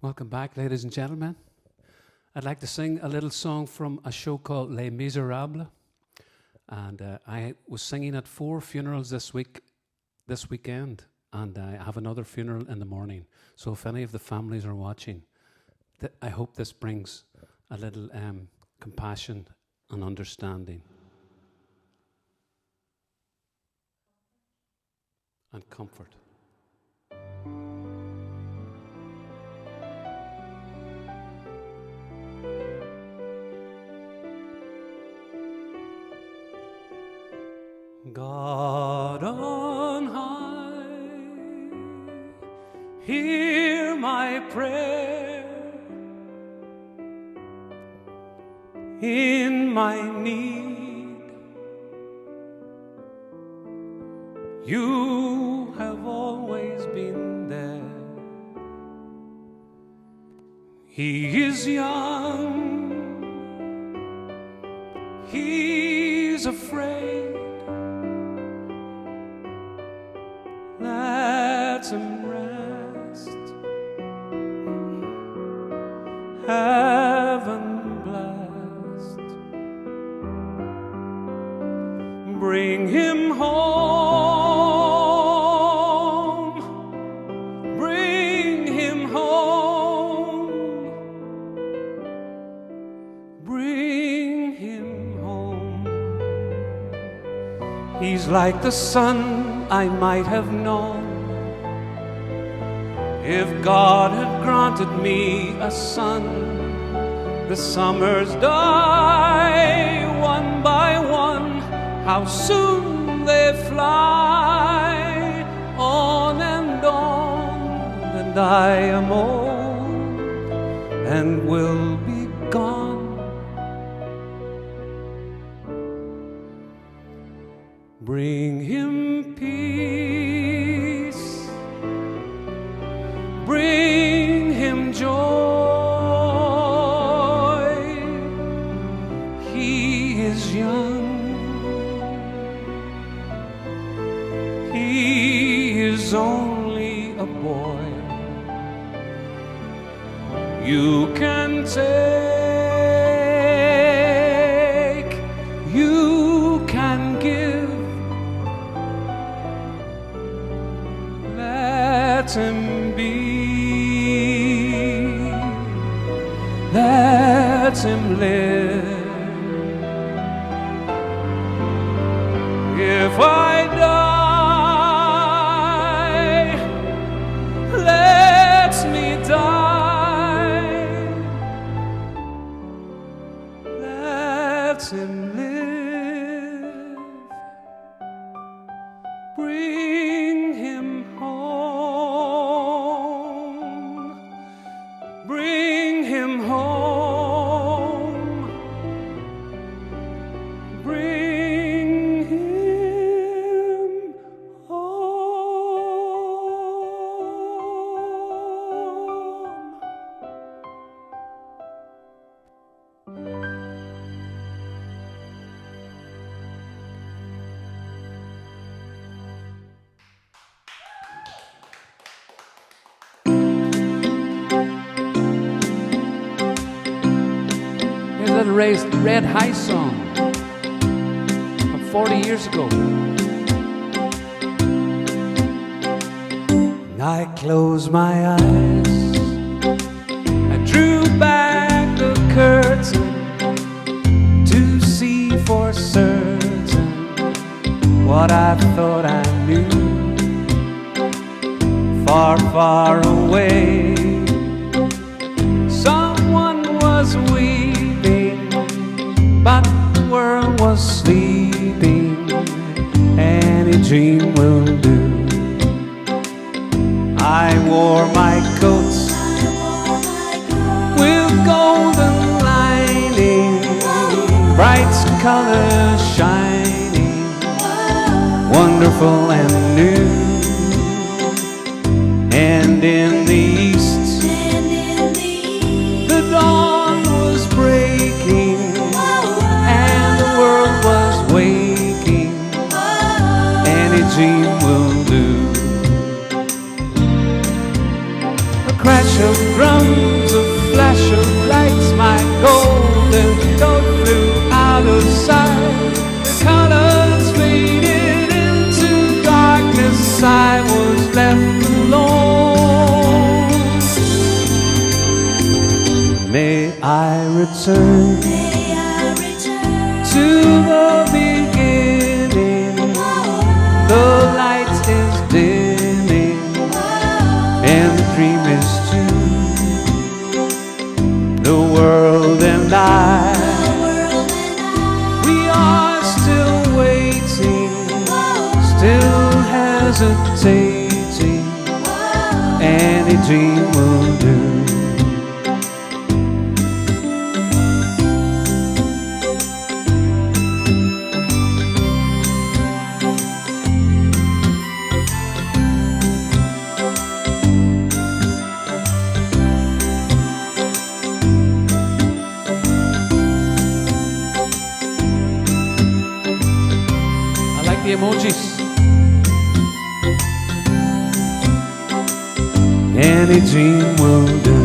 Welcome back, ladies and gentlemen. I'd like to sing a little song from a show called Les Miserables. And I was singing at 4 funerals this weekend, and I have another funeral in the morning. So if any of the families are watching, I hope this brings a little compassion and understanding and comfort. God on high, hear my prayer. In my need, you have always been there. He is young, he's afraid. Let him rest. Heaven blessed. Bring him home. Bring him home. Bring him home. He's like the sun I might have known if God had granted me a son. The summers die one by one, how soon they fly, on, and I am old and will be gone. Bring him peace, bring him joy. He is young, he is only a boy. You can take, you can give. Let him be, let him live. If I die, let me die. Let him live. Bring him home. Bring him home. Bring him home. Here's a little Red High song from 40 years ago. I closed my eyes, I drew back the curtain to see for certain what I thought I knew. Far, far away, someone was weeping, but the world was sleeping. Any dream will do. I wore my coats with golden lining, bright colors shining, wonderful and new. And in the east, the dawn was breaking, and the world was waking. Any dream will do. A crash of drums, a flash of lights, my golden goat flew out of sight. The colors faded into darkness, I was left alone. May I return to the beginning. The light is dimming and the dream is too. The world and I, we are still waiting, still hesitating. Any dream will do. The emojis. Any dream will do.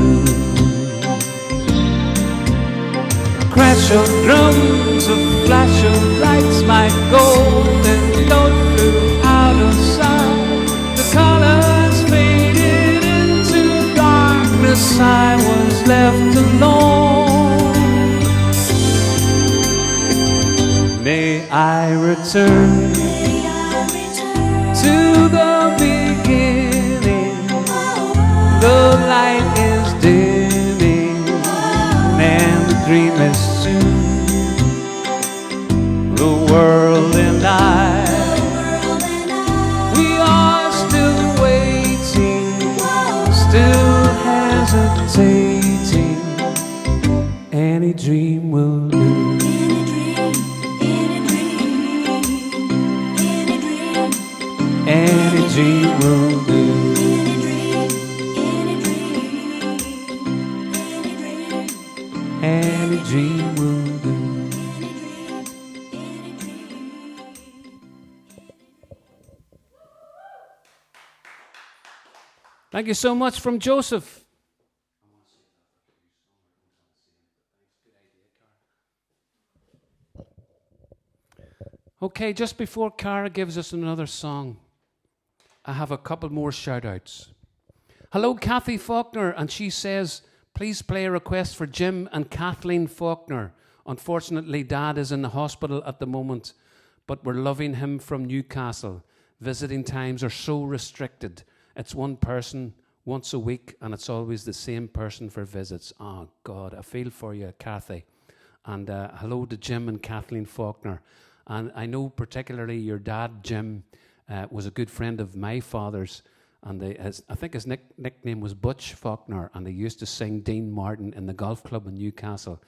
A crash of drums, a flash of lights, my golden note flew out of sight. The colors faded into darkness, I was left alone. May I return to the beginning. The light is dimming and the dream is soon. The world and I, we are still waiting, still hesitating. Any dream will do. Any dream will do. Any dream will do. Thank you so much from Joseph. Okay, just before Cara gives us another song, I have a couple more shout-outs. Hello, Kathy Faulkner, and she says, please play a request for Jim and Kathleen Faulkner. Unfortunately, Dad is in the hospital at the moment, but we're loving him from Newcastle. Visiting times are so restricted. It's one person once a week, and it's always the same person for visits. Oh, God, I feel for you, Kathy. And hello to Jim and Kathleen Faulkner. And I know particularly your dad, Jim, was a good friend of my father's, and I think his nickname was Butch Faulkner, and they used to sing Dean Martin in the golf club in Newcastle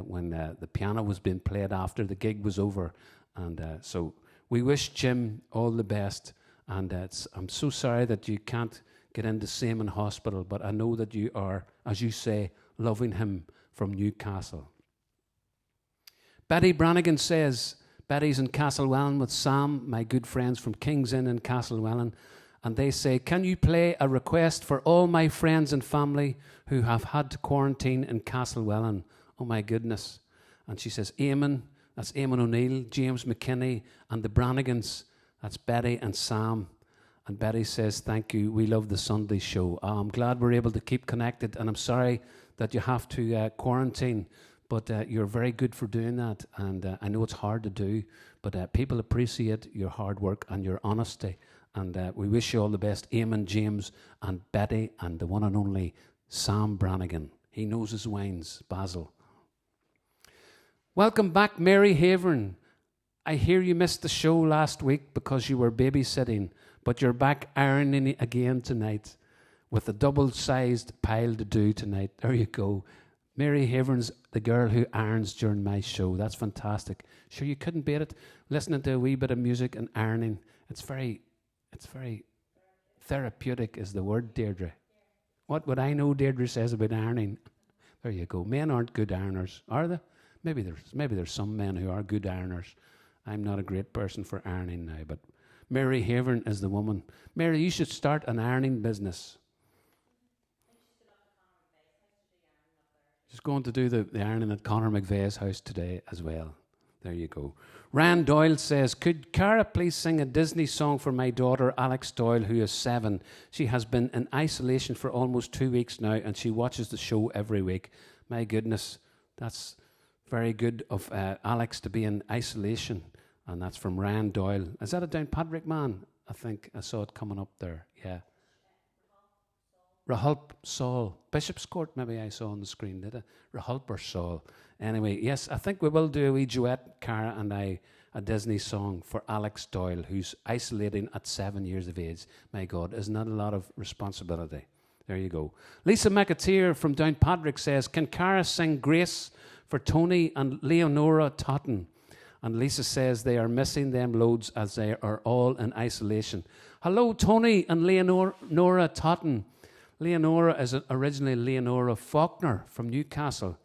when the piano was being played after the gig was over. And so we wish Jim all the best, and I'm so sorry that you can't get into Seaman Hospital, but I know that you are, as you say, loving him from Newcastle. Betty Brannigan says, Betty's in Castlewellan with Sam, my good friends from King's Inn in Castlewellan, and they say, can you play a request for all my friends and family who have had to quarantine in Castlewellan? Oh my goodness. And she says, Eamon, that's Eamon O'Neill, James McKinney, and the Brannigans, that's Betty and Sam. And Betty says, thank you, we love the Sunday show. I'm glad we're able to keep connected, and I'm sorry that you have to quarantine. But you're very good for doing that, and I know it's hard to do, but people appreciate your hard work and your honesty, and we wish you all the best, Eamon, James, and Betty, and the one and only Sam Brannigan. He knows his wines, Basil. Welcome back, Mary Havern. I hear you missed the show last week because you were babysitting, but you're back ironing again tonight with a double-sized pile to do tonight. There you go. Mary Havern's the girl who irons during my show. That's fantastic. Sure, you couldn't beat it. Listening to a wee bit of music and ironing. It's very therapeutic is the word, Deirdre. What would I know Deirdre says about ironing? There you go. Men aren't good ironers, are they? Maybe there's some men who are good ironers. I'm not a great person for ironing now, but Mary Havern is the woman. Mary, you should start an ironing business. She's going to do the ironing at Conor McVeigh's house today as well. There you go. Rand Doyle says, could Cara please sing a Disney song for my daughter, Alex Doyle, who is 7? She has been in isolation for almost 2 weeks now, and she watches the show every week. My goodness, that's very good of Alex to be in isolation. And that's from Rand Doyle. Is that a Downpatrick man? I think I saw it coming up there. Yeah. Rahulp Saul. Bishop's Court, maybe I saw on the screen, did I? Rahulp or Saul. Anyway, yes, I think we will do a wee duet, Cara and I, a Disney song for Alex Doyle, who's isolating at 7 years of age. My God, isn't that a lot of responsibility? There you go. Lisa McAteer from Downpatrick says, can Cara sing Grace for Tony and Leonora Totten? And Lisa says they are missing them loads as they are all in isolation. Hello, Tony and Leonora Totten. Leonora is originally Leonora Faulkner from Newcastle.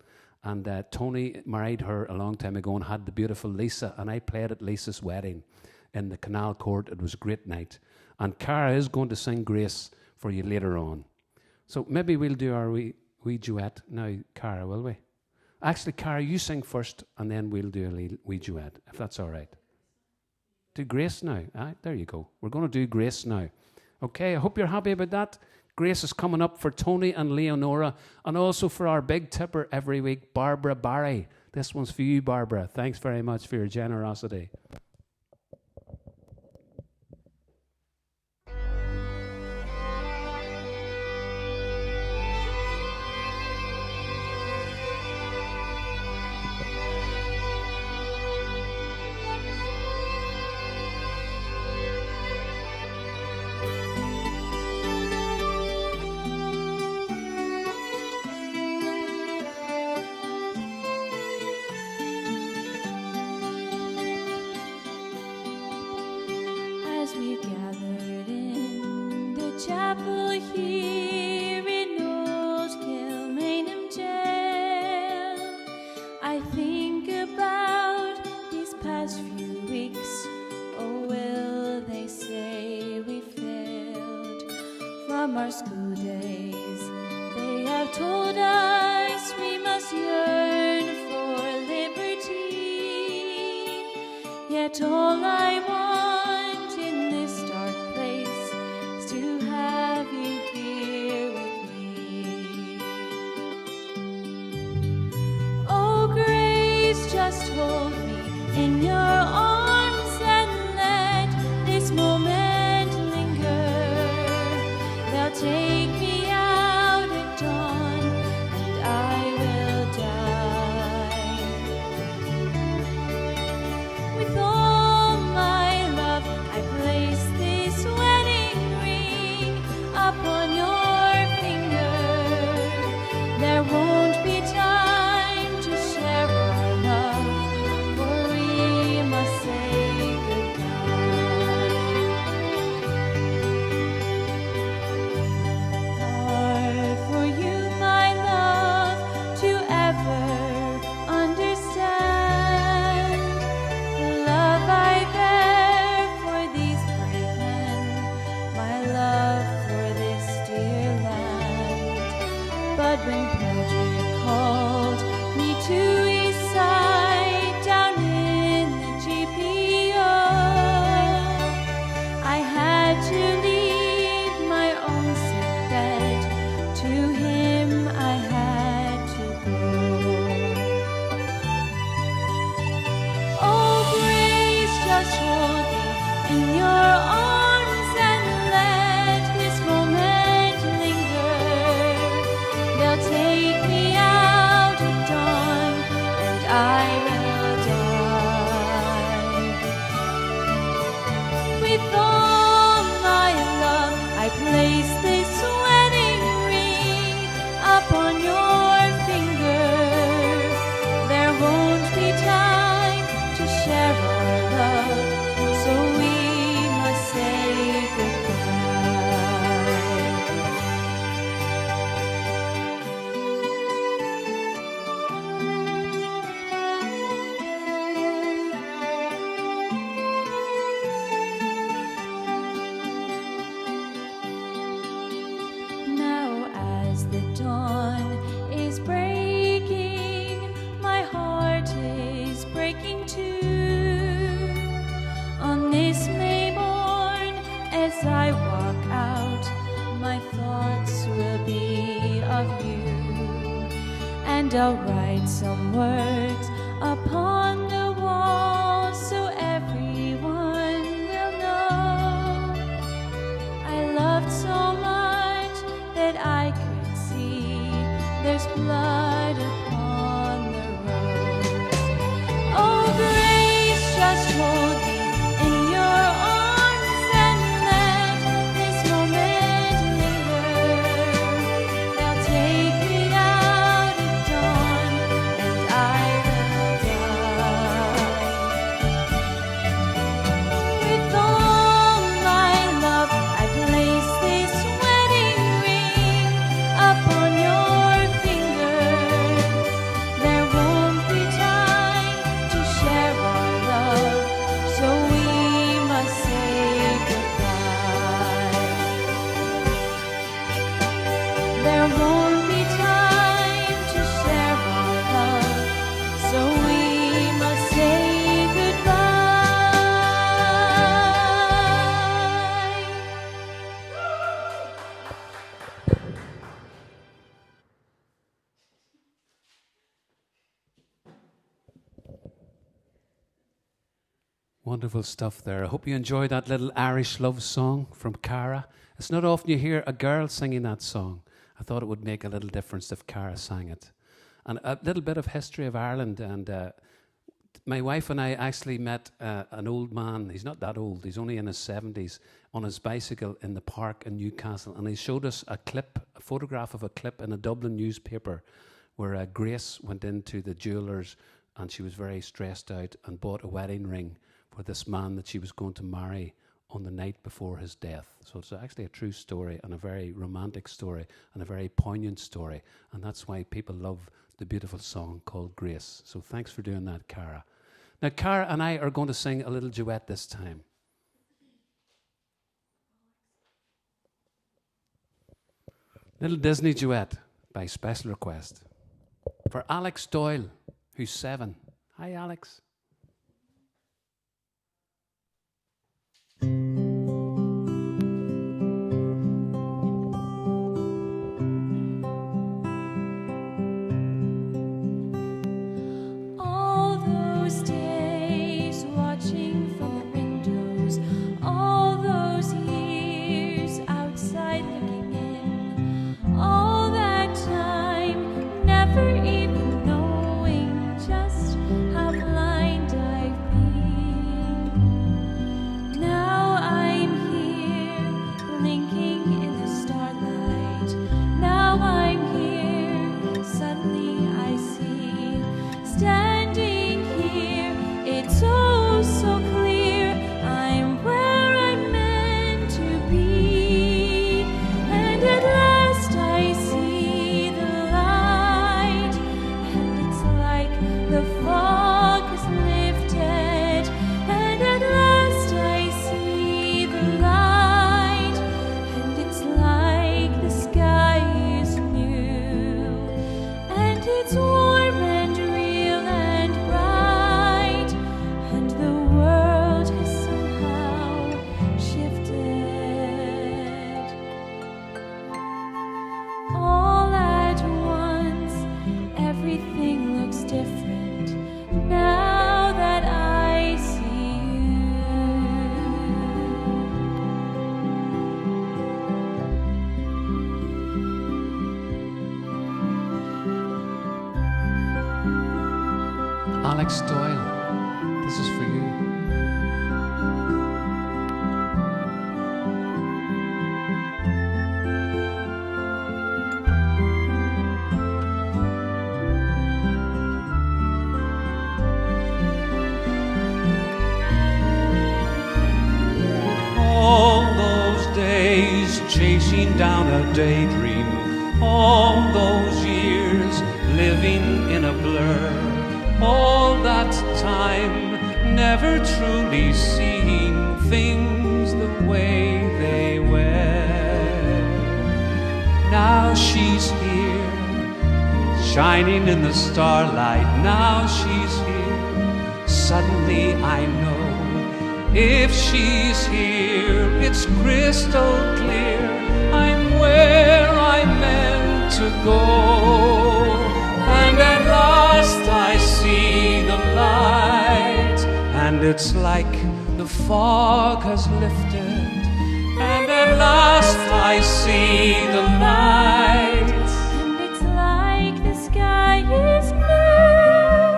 And Tony married her a long time ago and had the beautiful Lisa. And I played at Lisa's wedding in the Canal Court. It was a great night. And Cara is going to sing Grace for you later on. So maybe we'll do our wee duet now, Cara, will we? Actually, Cara, you sing first, and then we'll do a wee duet, if that's all right. Do Grace now. There you go. We're going to do Grace now. Okay, I hope you're happy about that. Grace is coming up for Tony and Leonora, and also for our big tipper every week, Barbara Barry. This one's for you, Barbara. Thanks very much for your generosity. Chapel here in Old Kilmainham Jail, I think about these past few weeks. Oh, will they say we failed from our school days? They have told us we must yearn for liberty, yet all I want in this dark place to have you here with me. Oh, Grace, just hold me in your arms and let this moment linger. They'll take me out at dawn and I will die. With all my love I place this wedding upon your finger. There won't be time to share our love, for we must say goodbye. Hard for you, my love, to ever understand the love I bear for these brave men, my love for this dear land. But when Patrick called me to his side down in the GPO, I had to leave my own sick bed. To him I had to go. Oh, Grace, just hold me in your arms and let this moment linger. They'll take me out at dawn and I will die. With all my love I place this wedding ring upon your finger. There won't be time to share our love, so we must say goodbye. I'll write some words upon the wall so everyone will know I loved so much that I could see there's blood upon the rose. Oh, grace, just hold me in your arms and let this moment linger. Now take me out at dawn and I will die. With all my love I place this wedding ring upon your finger. There won't be time to share our love, so we must say goodbye. There won't be time to share our love, so we must say goodbye. Wonderful stuff there. I hope you enjoyed that little Irish love song from Cara. It's not often you hear a girl singing that song. I thought it would make a little difference if Cara sang it. And a little bit of history of Ireland. And my wife and I actually met an old man. He's not that old. He's only in his 70s on his bicycle in the park in Newcastle. And he showed us a photograph of a clip in a Dublin newspaper where Grace went into the jeweller's and she was very stressed out and bought a wedding ring for this man that she was going to marry on the night before his death. So it's actually a true story and a very romantic story and a very poignant story. And that's why people love the beautiful song called Grace. So thanks for doing that, Cara. Now, Cara and I are going to sing a little duet this time. Little Disney duet by special request for Alex Doyle, who's 7. Hi, Alex. All those days watching from the windows, all those years outside looking in, all that time never even knowing just how blind I've been. Now I'm here blinking in the starlight. Now I'm here, suddenly I see, standing here, it's oh so clear, I'm where I'm meant to be. And at last I see the light, and it's like the fog has lifted. And at last I see the light, and it's like the sky is new, and it's warm and real and bright, and the world has somehow shifted. All at once, everything looks different now that I see Alex Doyle, this is for you. All those days chasing down a daydream, all those years living in a blur, all that time never truly seeing things the way they were. Now she's here, shining in the starlight. Now she's here, suddenly I know. If she's here, it's crystal clear, I'm where I'm meant to go. And it's like the fog has lifted, and at last I see the light. And it's like the sky is blue,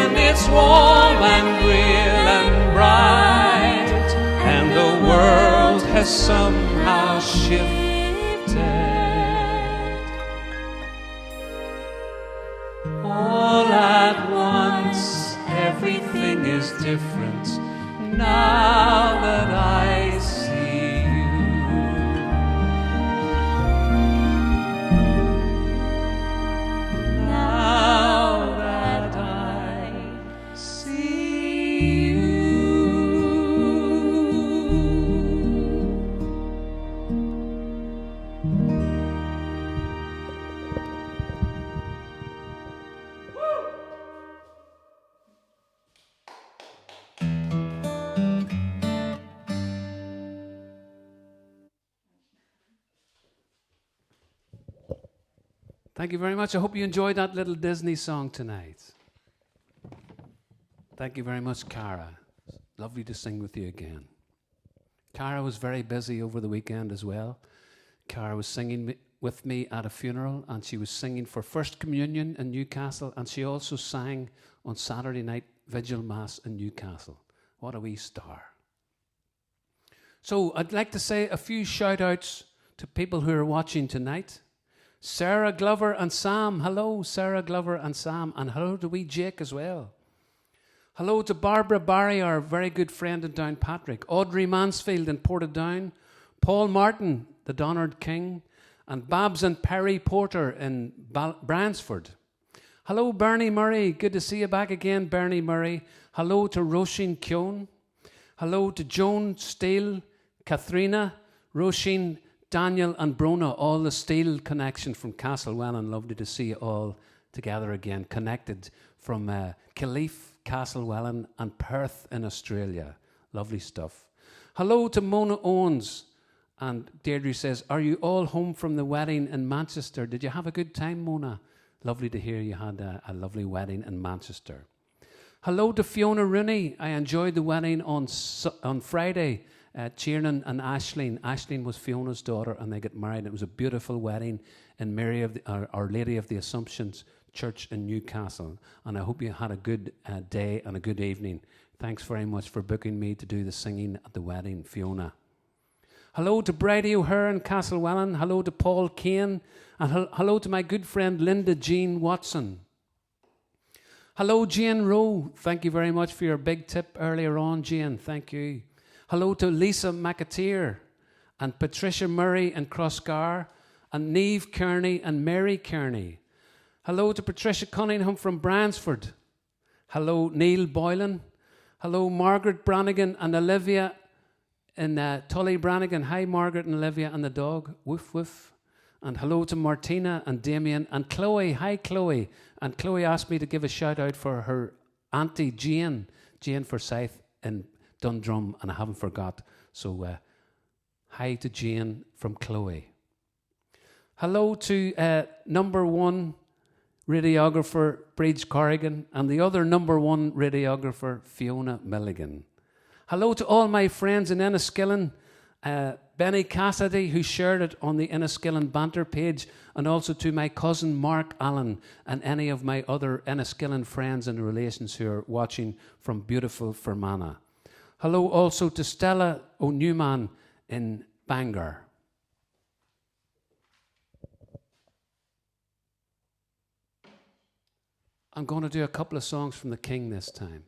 And it's warm and real and bright, and the world has somehow shifted. All at once, everything is different now that I see you. Now that I see you. Thank you very much. I hope you enjoyed that little Disney song tonight. Thank you very much, Cara. Lovely to sing with you again. Cara was very busy over the weekend as well. Cara was singing with me at a funeral, and she was singing for First Communion in Newcastle, and she also sang on Saturday night Vigil Mass in Newcastle. What a wee star. So I'd like to say a few shout-outs to people who are watching tonight. Sarah Glover and Sam. Hello, Sarah Glover and Sam. And hello to wee Jake as well. Hello to Barbara Barry, our very good friend in Downpatrick. Audrey Mansfield in Portadown. Paul Martin, the Donard King. And Babs and Perry Porter in Bransford. Hello, Bernie Murray. Good to see you back again, Bernie Murray. Hello to Roisin Keown. Hello to Joan Steele, Katharina, Roisin, Daniel and Brona, all the Steele connection from Castlewellan. Lovely to see you all together again, connected from Killeef, Castlewellan and Perth in Australia. Lovely stuff. Hello to Mona Owens. And Deirdre says, are you all home from the wedding in Manchester? Did you have a good time, Mona? Lovely to hear you had a lovely wedding in Manchester. Hello to Fiona Rooney. I enjoyed the wedding on Friday. Tiernan and Aisling. Aisling was Fiona's daughter, and they got married. It was a beautiful wedding in Mary of Our Lady of the Assumptions Church in Newcastle. And I hope you had a good day and a good evening. Thanks very much for booking me to do the singing at the wedding, Fiona. Hello to Bridie O'Hare in Castlewellan. Hello to Paul Kane. And hello to my good friend Linda Jean Watson. Hello, Jane Rowe. Thank you very much for your big tip earlier on, Jane. Thank you. Hello to Lisa McAteer and Patricia Murray in Crossgar and Neve Kearney and Mary Kearney. Hello to Patricia Cunningham from Bransford. Hello, Neil Boylan. Hello, Margaret Brannigan and Olivia in Tully Brannigan. Hi, Margaret and Olivia and the dog. Woof, woof. And hello to Martina and Damien and Chloe. Hi, Chloe. And Chloe asked me to give a shout out for her auntie Jane Forsyth in Dundrum, and I haven't forgot. So hi to Jane from Chloe. Hello to number one radiographer Bridge Corrigan and the other number one radiographer Fiona Milligan. Hello to all my friends in Enniskillen, Benny Cassidy, who shared it on the Enniskillen banter page, and also to my cousin Mark Allen and any of my other Enniskillen friends and relations who are watching from beautiful Fermanagh. Hello also to Stella O'Newman in Bangor. I'm going to do a couple of songs from the King this time.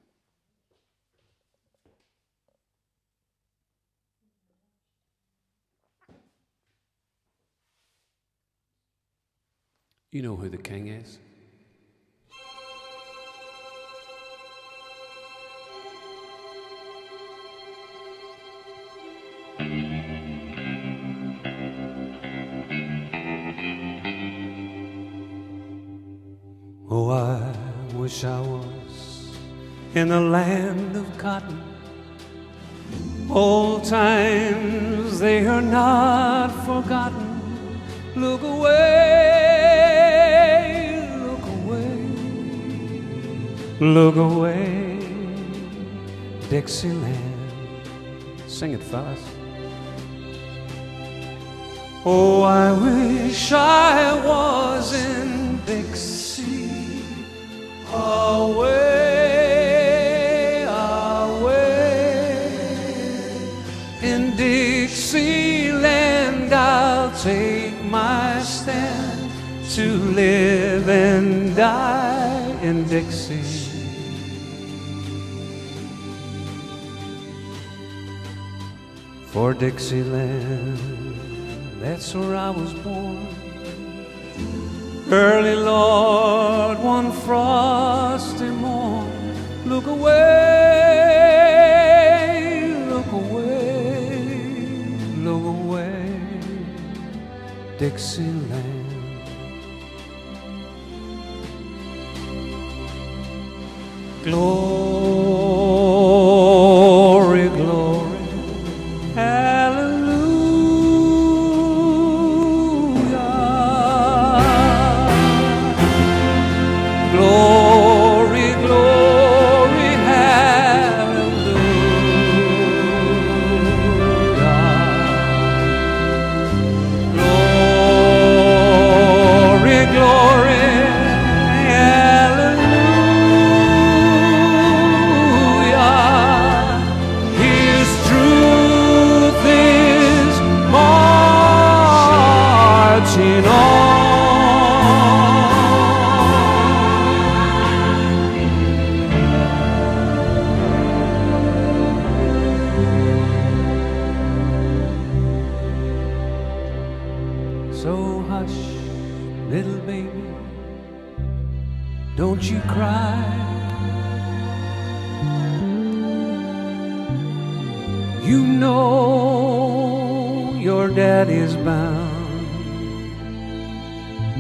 You know who the King is. Oh, I wish I was in the land of cotton. Old times, they are not forgotten. Look away, look away, look away. Dixieland. Sing it, fellas. Oh, I wish I was in Dixie, away, away. In Dixieland I'll take my stand to live and die in Dixie. For Dixieland, that's where I was born. Early, Lord, one frosty morn. Look away, look away, look away, Dixieland. Glory, glory, hallelujah. Glory, glory, hallelujah. Glory, glory, so hush, little baby, don't you cry. You know your daddy's bound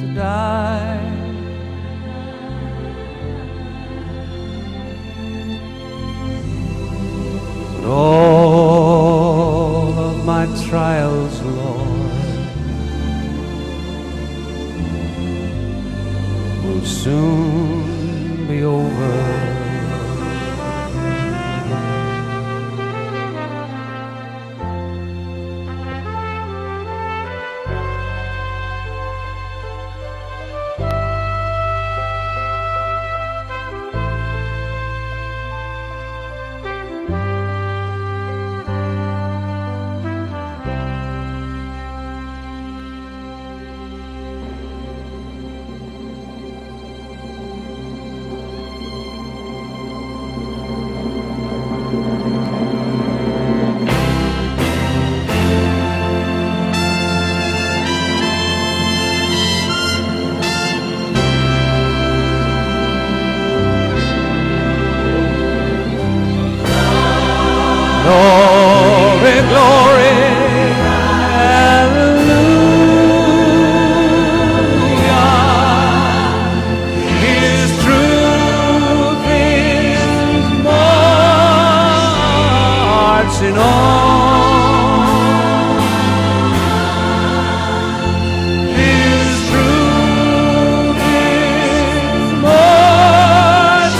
to die. But all of my trials, Lord, will soon be over. Glory, glory, hallelujah. His truth is marching on. His truth is marching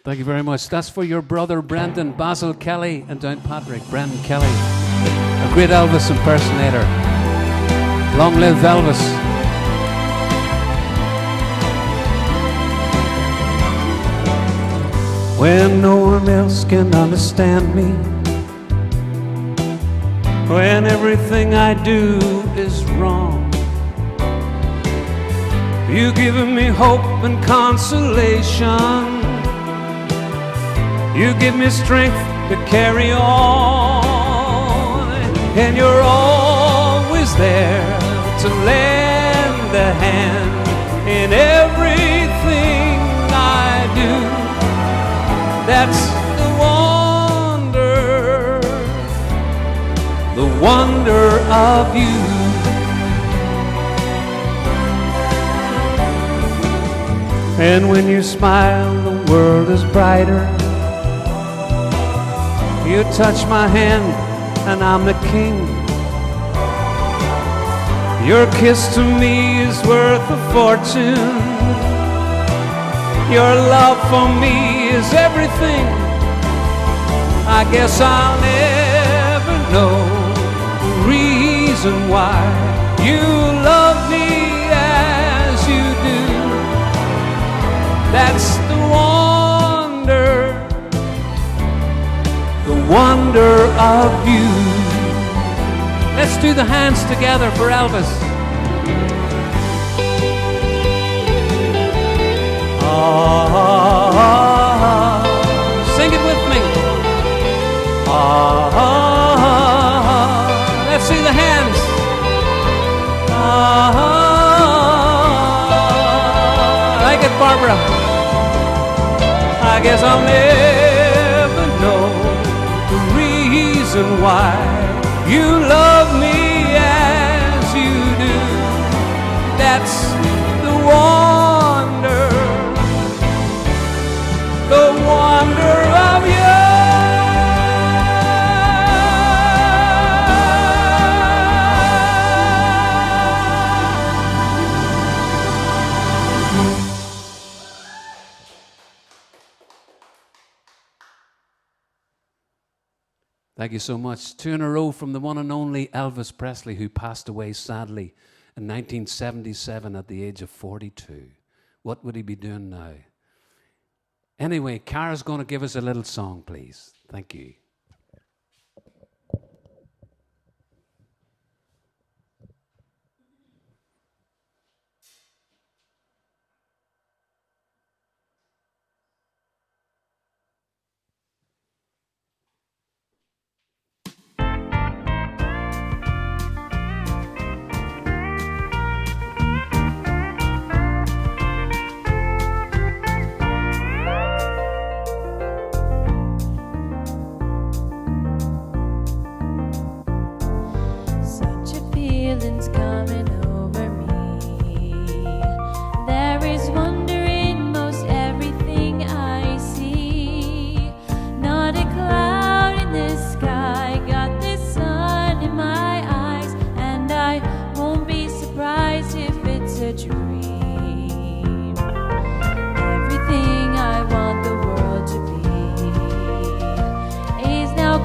Thank you very much. That's for your brother Brendan Basil Kelly and Downpatrick. Brendan Kelly, a great Elvis impersonator. Long live Elvis. When no one else can understand me, when everything I do is wrong, you've given me hope and consolation. You give me strength to carry on, and you're always there to lend a hand in everything I do. That's the wonder of you. And when you smile, the world is brighter. You touch my hand and I'm the king. Your kiss to me is worth a fortune. Your love for me is everything. I guess I'll never know the reason why you love me as you do. That's the wonder of you. Let's do the hands together for Elvis. Ah, sing it with me. Ah, let's see the hands. Ah, like it, Barbara. I guess I'll never know the reason why you love me as you do. That's the wonder of you. Thank you so much. 2 in a row from the one and only Elvis Presley, who passed away sadly in 1977 at the age of 42. What would he be doing now? Anyway, Cara's going to give us a little song, please. Thank you.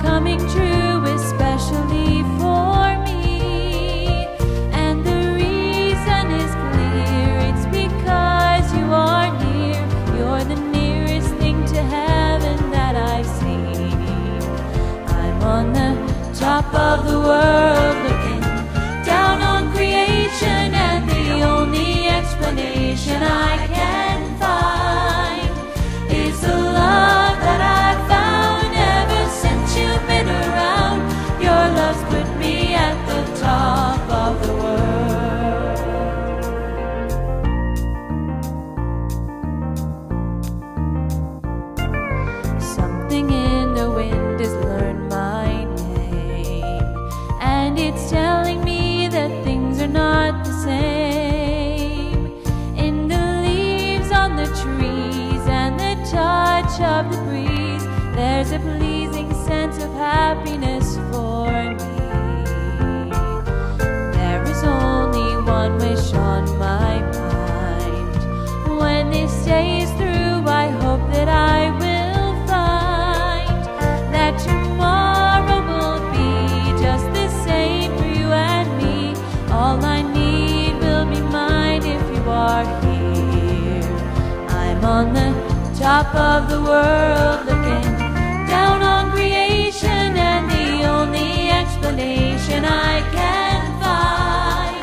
Coming true, especially for me. And the reason is clear, it's because you are near. You're the nearest thing to heaven that I've seen. I'm on the top of the world, looking down on creation, and the only explanation I can find is the love that I've found ever since you've been around. Your love's put me at the top of the world. Something in the wind has learned my name, and it's telling me that things are not the same. In the leaves on the trees and the touch of the breeze, there's a pleasing sense of happiness for me. There is only one wish on my mind. When this day is through, I hope that I will find that tomorrow will be just the same for you and me. All I need will be mine if you are here. I'm on the top of the world, looking down on creation, and the only explanation I can find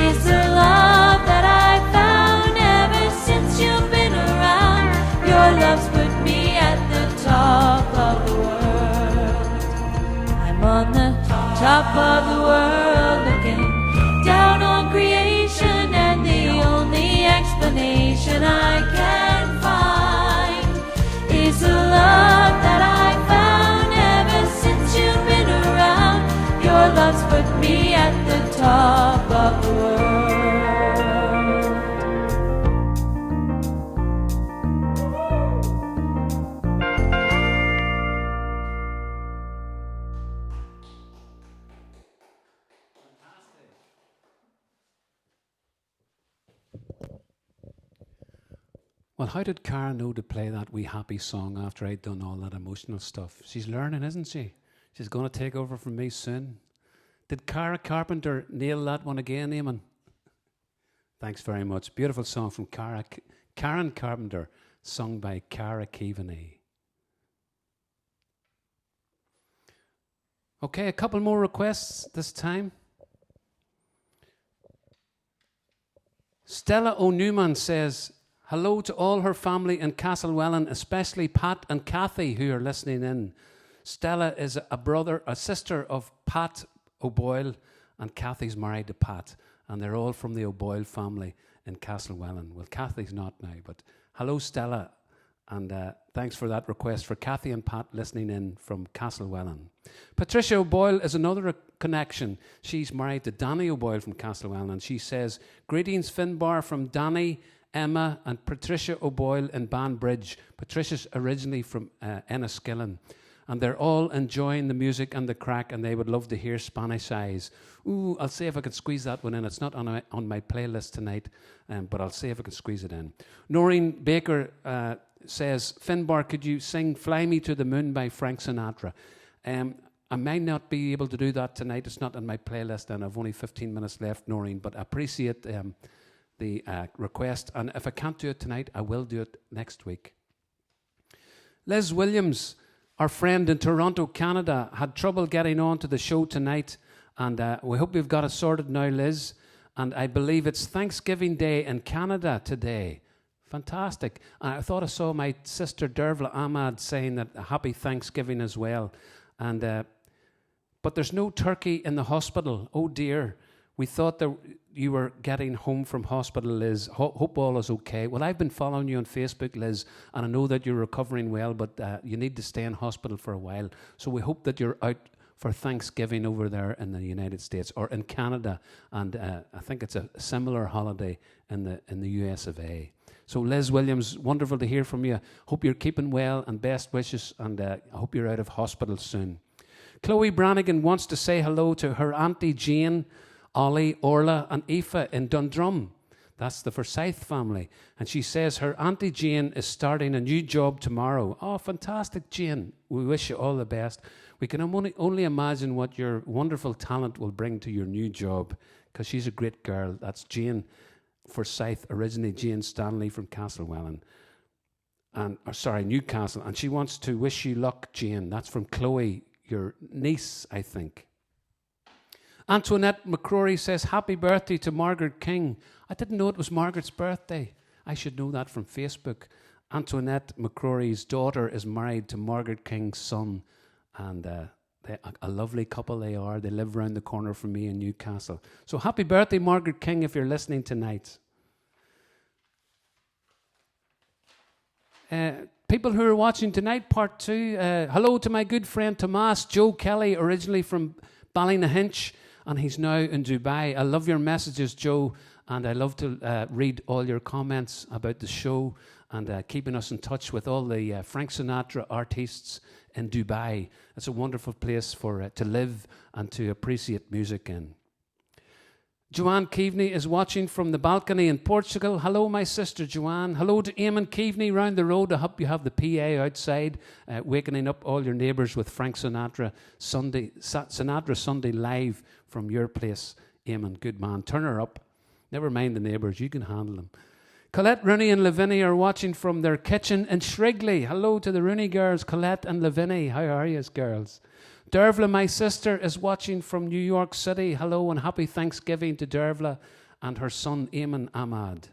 is the love that I found ever since you've been around. Your love's put me at the top of the world. I'm on the top of the world, looking down on creation, and the only explanation I can find is the love that I found ever since you've been around. Your love's put me at the top of the world. Well, how did Cara know to play that wee happy song after I'd done all that emotional stuff? She's learning, isn't she? She's going to take over from me soon. Did Cara Carpenter nail that one again, Eamon? Thanks very much. Beautiful song from Karen Carpenter, sung by Cara Keaveney. Okay, a couple more requests this time. Stella O'Newman says, hello to all her family in Castlewellan, especially Pat and Kathy who are listening in. Stella is a sister of Pat O'Boyle, and Kathy's married to Pat, and they're all from the O'Boyle family in Castlewellan. Well, Kathy's not now, but hello, Stella, and thanks for that request for Kathy and Pat listening in from Castlewellan. Patricia O'Boyle is another connection. She's married to Danny O'Boyle from Castlewellan, and she says, greetings, Finbar, from Danny, Emma, and Patricia O'Boyle in Banbridge. Patricia's originally from Enniskillen. And they're all enjoying the music and the crack, and they would love to hear Spanish Eyes. Ooh, I'll see if I can squeeze that one in. It's not on my playlist tonight, but I'll see if I can squeeze it in. Noreen Baker says, Finbar, could you sing Fly Me to the Moon by Frank Sinatra? I might not be able to do that tonight. It's not on my playlist, and I've only 15 minutes left, Noreen, but I appreciate the request. And if I can't do it tonight, I will do it next week. Liz Williams, our friend in Toronto, Canada, had trouble getting on to the show tonight, and we hope we've got it sorted now, Liz. And I believe it's Thanksgiving Day in Canada today. Fantastic. And I thought I saw my sister Dervla Ahmad saying that a happy Thanksgiving as well. And but there's no turkey in the hospital. Oh dear. We thought that you were getting home from hospital, Liz. Hope all is okay. Well, I've been following you on Facebook, Liz, and I know that you're recovering well, but you need to stay in hospital for a while. So we hope that you're out for Thanksgiving over there in the United States or in Canada, and I think it's a similar holiday in the US of A. So Liz Williams, wonderful to hear from you. Hope you're keeping well, and best wishes, and I hope you're out of hospital soon. Chloe Brannigan wants to say hello to her Auntie Jane, Ollie, Orla, and Aoife in Dundrum. That's the Forsyth family. And she says her Auntie Jane is starting a new job tomorrow. Oh, fantastic, Jane. We wish you all the best. We can only imagine what your wonderful talent will bring to your new job, because she's a great girl. That's Jane Forsyth, originally Jane Stanley from Castlewellan. Newcastle. And she wants to wish you luck, Jane. That's from Chloe, your niece, I think. Antoinette McCrory says, happy birthday to Margaret King. I didn't know it was Margaret's birthday. I should know that from Facebook. Antoinette McCrory's daughter is married to Margaret King's son, and a lovely couple they are. They live around the corner from me in Newcastle. So happy birthday, Margaret King, if you're listening tonight. People who are watching tonight, part 2, hello to my good friend Tomas, Joe Kelly, originally from Ballynahinch, and he's now in Dubai. I love your messages, Joe, and I love to read all your comments about the show and keeping us in touch with all the Frank Sinatra artists in Dubai. It's a wonderful place for to live and to appreciate music in. Joanne Keaveney is watching from the balcony in Portugal. Hello, my sister Joanne. Hello to Eamon Keaveney round the road. I hope you have the PA outside, wakening up all your neighbours with Frank Sinatra Sunday live from your place. Eamon, good man. Turn her up. Never mind the neighbours. You can handle them. Colette, Rooney and Lavinia are watching from their kitchen in Shrigley. Hello to the Rooney girls, Colette and Lavinia. How are you, girls? Dervla, my sister, is watching from New York City. Hello and happy Thanksgiving to Dervla and her son, Eamon Ahmad.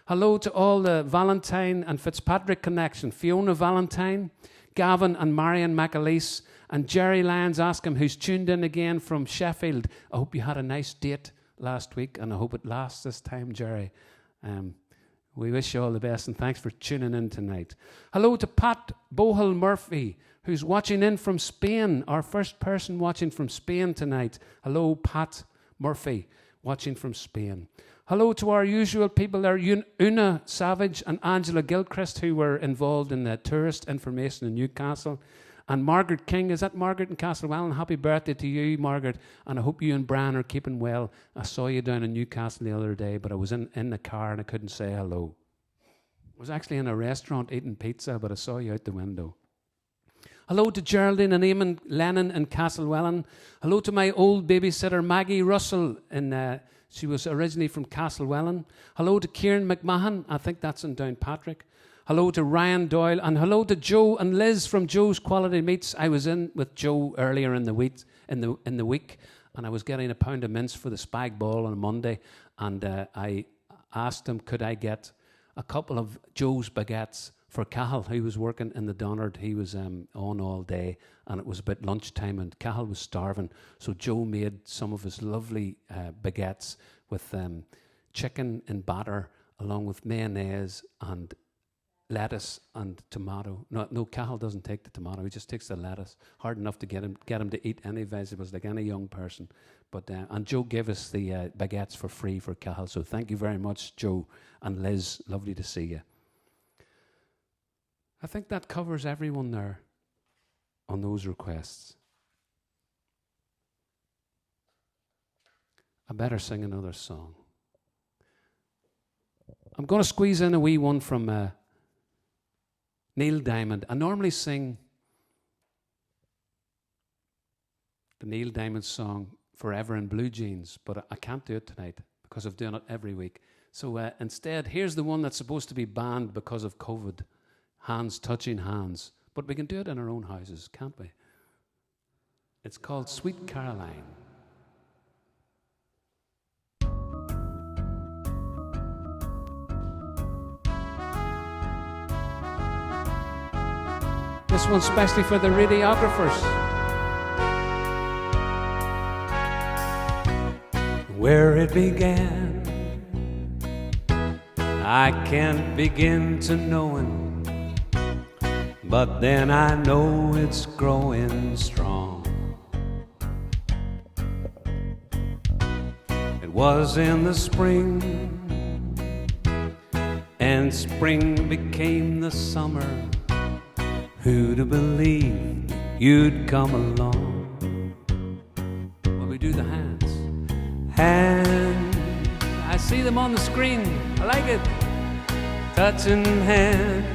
Hello to all the Valentine and Fitzpatrick connection. Fiona Valentine, Gavin and Marion McAleese, and Jerry Lyons Askham, who's tuned in again from Sheffield. I hope you had a nice date last week, and I hope it lasts this time, Jerry. We wish you all the best, and thanks for tuning in tonight. Hello to Pat Bohel Murphy, who's watching in from Spain, our first person watching from Spain tonight. Hello, Pat Murphy, watching from Spain. Hello to our usual people there, Una Savage and Angela Gilchrist, who were involved in the tourist information in Newcastle. And Margaret King, is that Margaret in Castlewellan? Happy birthday to you, Margaret, and I hope you and Brian are keeping well. I saw you down in Newcastle the other day, but I was in the car and I couldn't say hello. was actually in a restaurant eating pizza, but I saw you out the window. Hello to Geraldine and Eamon Lennon in Castlewellan. Hello to my old babysitter Maggie Russell. She was originally from Castlewellan. Hello to Kieran McMahon. I think that's in Downpatrick. Hello to Ryan Doyle. And hello to Joe and Liz from Joe's Quality Meats. I was in with Joe earlier in the week, and I was getting a pound of mince for the spag ball on a Monday. And I asked him, could I get a couple of Joe's baguettes for Cahill, who was working in the Donard. He was on all day, and it was about lunchtime, and Cahill was starving. So Joe made some of his lovely baguettes with chicken in batter, along with mayonnaise and lettuce and tomato. No, Cahill doesn't take the tomato. He just takes the lettuce. Hard enough to get him to eat any vegetables like any young person. But and Joe gave us the baguettes for free for Cahill. So thank you very much, Joe and Liz. Lovely to see you. I think that covers everyone there on those requests. I better sing another song. I'm going to squeeze in a wee one from Neil Diamond. I normally sing the Neil Diamond song Forever in Blue Jeans, but I can't do it tonight because I've done it every week. So instead, here's the one that's supposed to be banned because of COVID. Hands touching hands. But we can do it in our own houses, can't we? It's called Sweet Caroline. This one's especially for the radiographers. Where it began, I can't begin to knowing. But then I know it's growing strong. It was in the spring, and spring became the summer. Who'd have believed you'd come along? Well, we do the hands. Hands, I see them on the screen. I like it. Touching hands.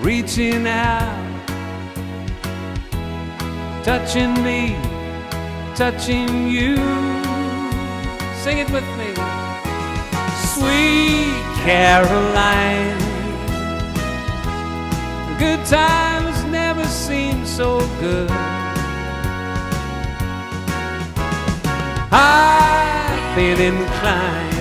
Reaching out, touching me, touching you. Sing it with me. Sweet Caroline, good times never seem so good. I've been inclined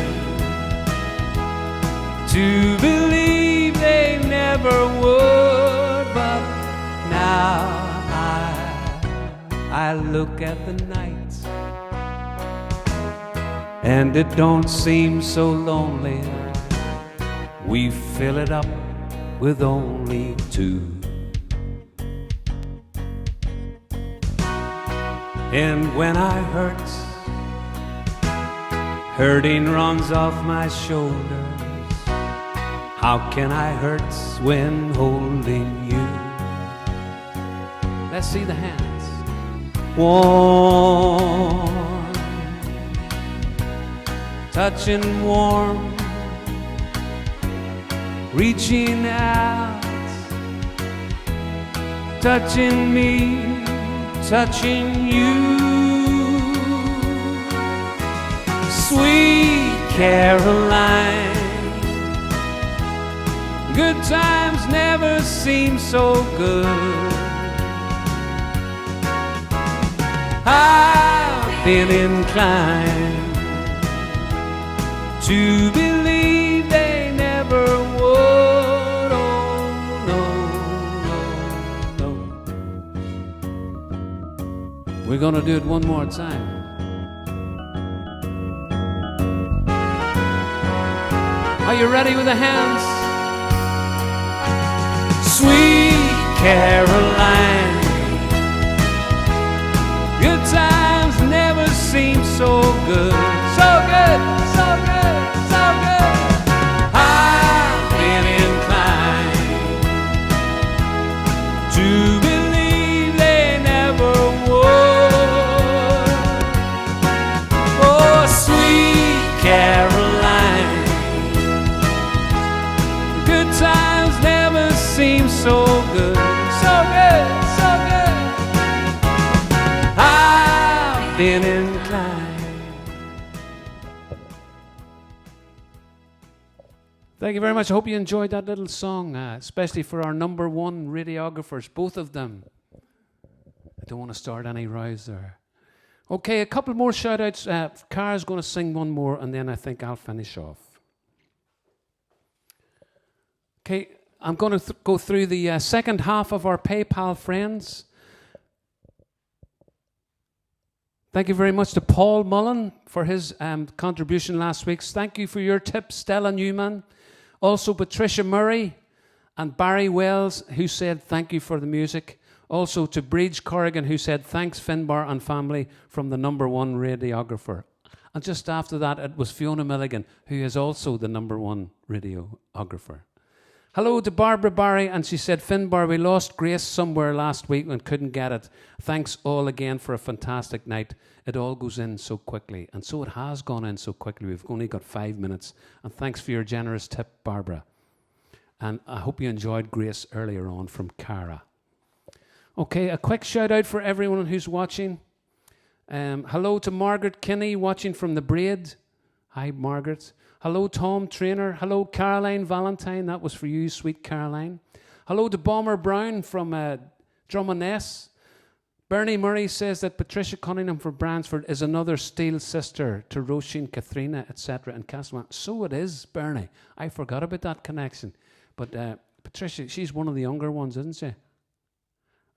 to believe they never would, but now I look at the night, and it don't seem so lonely. We fill it up with only two. And when I hurt, hurting runs off my shoulders. How can I hurt when holding you? Let's see the hands. Warm, touching warm, reaching out, touching me, touching you. Sweet Caroline, good times never seem so good. I've been inclined to believe they never would. Oh, no, no, no. We're gonna do it one more time. Are you ready with the hands? Sweet Caroline, good times never seem so good. So good, so good, so good. I've been inclined to believe they never would. Oh, sweet Caroline, been inclined. Thank you very much. I hope you enjoyed that little song, especially for our number one radiographers, both of them. I don't want to start any rows there. Okay, a couple more shout-outs. Cara's going to sing one more, and then I think I'll finish off. Okay, I'm going to go through the second half of our PayPal friends. Thank you very much to Paul Mullen for his contribution last week. Thank you for your tip, Stella Newman. Also, Patricia Murray and Barry Wells, who said thank you for the music. Also to Bridge Corrigan, who said thanks, Finbar and family, from the number one radiographer. And just after that, it was Fiona Milligan, who is also the number one radiographer. Hello to Barbara Barry, and she said, Finbar, we lost Grace somewhere last week and couldn't get it. Thanks all again for a fantastic night. It all goes in so quickly. And so it has gone in so quickly. We've only got 5 minutes. And thanks for your generous tip, Barbara. And I hope you enjoyed Grace earlier on from Cara. Okay, a quick shout out for everyone who's watching. Hello to Margaret Kinney watching from the Braid. Hi, Margaret. Hello, Tom Trainer. Hello, Caroline Valentine. That was for you, sweet Caroline. Hello to Bomber Brown from Drummondess. Bernie Murray says that Patricia Cunningham from Bransford is another Steele sister to Roisin, Katharina, etc. in Castleman. So it is, Bernie. I forgot about that connection. But Patricia, she's one of the younger ones, isn't she?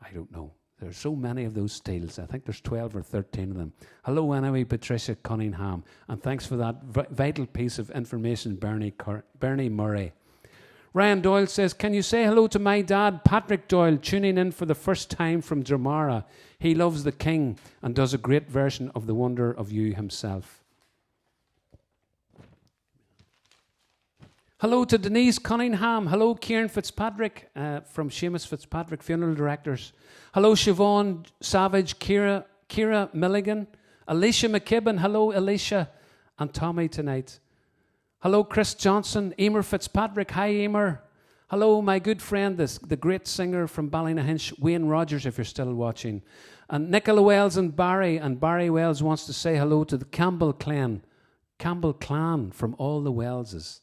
I don't know. There's so many of those Steeles. I think there's 12 or 13 of them. Hello anyway, Patricia Cunningham. And thanks for that vital piece of information, Bernie Murray. Ryan Doyle says, can you say hello to my dad, Patrick Doyle, tuning in for the first time from Dramara. He loves the King and does a great version of The Wonder of You himself. Hello to Denise Cunningham. Hello, Kieran Fitzpatrick from Seamus Fitzpatrick Funeral Directors. Hello, Siobhan Savage, Kira Milligan, Alicia McKibben. Hello, Alicia and Tommy tonight. Hello, Chris Johnson, Emer Fitzpatrick. Hi, Emer. Hello, my good friend, the great singer from Ballynahinch, Wayne Rogers, if you're still watching. And Nicola Wells and Barry Wells wants to say hello to the Campbell clan from all the Welleses.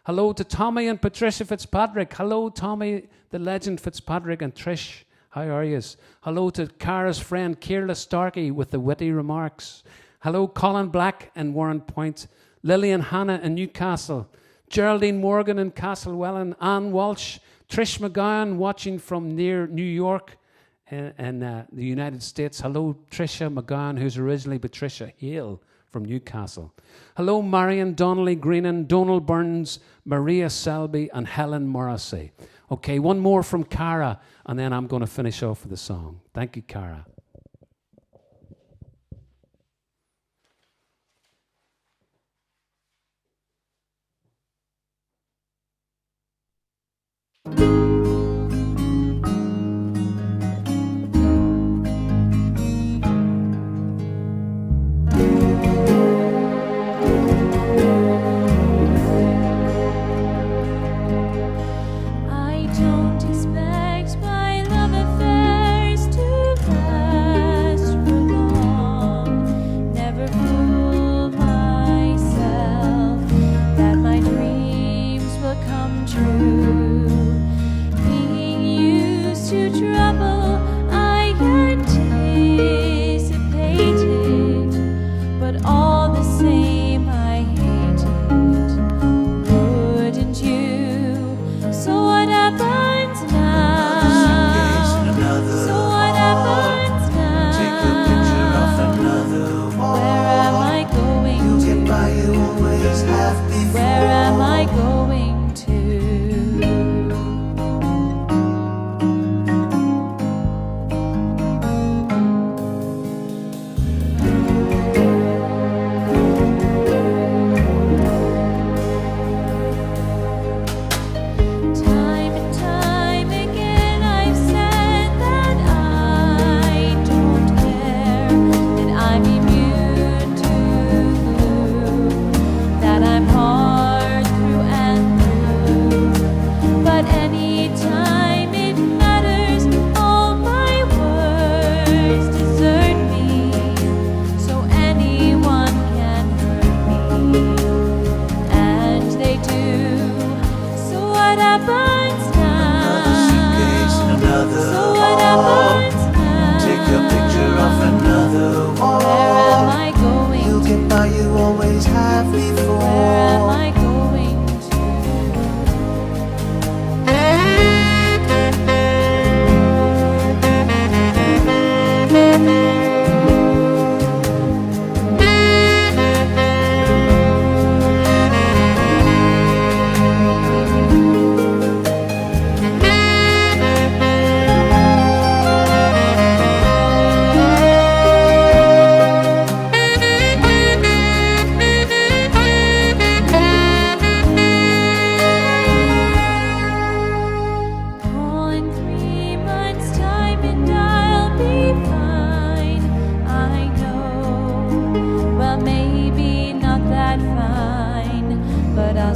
Hello to Tommy and Patricia Fitzpatrick. Hello, Tommy, the legend Fitzpatrick, and Trish. How are yous? Hello to Cara's friend, Kierla Starkey, with the witty remarks. Hello, Colin Black and Warren Point. Lillian Hanna in Newcastle. Geraldine Morgan in Castlewellan. Anne Walsh. Trish McGowan watching from near New York in the United States. Hello, Tricia McGowan, who's originally Patricia Hale from Newcastle. Hello, Marion Donnelly Greenan, Donald Burns, Maria Selby, and Helen Morrissey. Okay, one more from Cara, and then I'm going to finish off with the song. Thank you, Cara.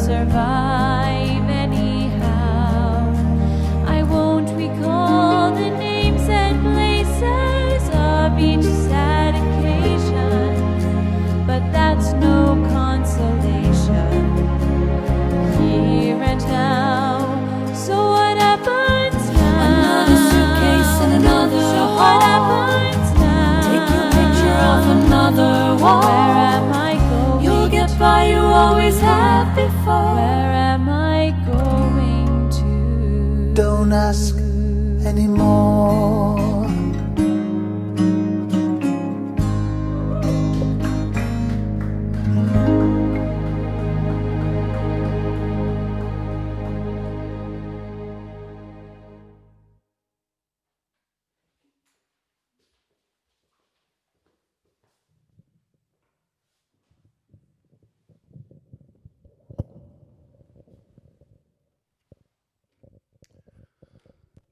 survive anyhow. I won't recall the names and places of each sad occasion, but that's no consolation here and now. So what happens now? Another suitcase and another So hall. what happens now? Take your picture of another wall. Where am I going? You'll get by, you always have before. Where am I going to? Don't ask anymore.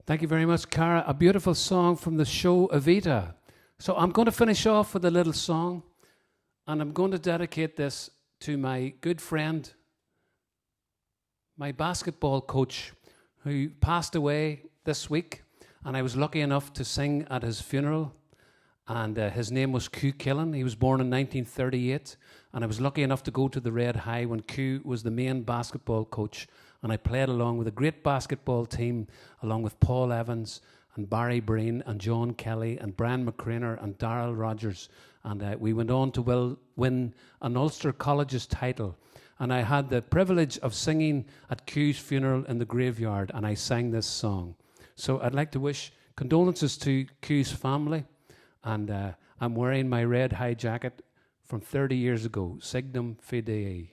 Thank you very much, Cara. A beautiful song from the show Evita. So I'm going to finish off with a little song, and I'm going to dedicate this to my good friend, my basketball coach, who passed away this week, and I was lucky enough to sing at his funeral. And his name was Q Killen. He was born in 1938, and I was lucky enough to go to the Red High when Q was the main basketball coach, and I played along with a great basketball team, along with Paul Evans and Barry Breen and John Kelly and Brian McCraner and Darryl Rogers, and we went on to win an Ulster College's title. And I had the privilege of singing at Q's funeral in the graveyard, and I sang this song. So I'd like to wish condolences to Q's family. And I'm wearing my Red High jacket from 30 years ago, Signum Fidei.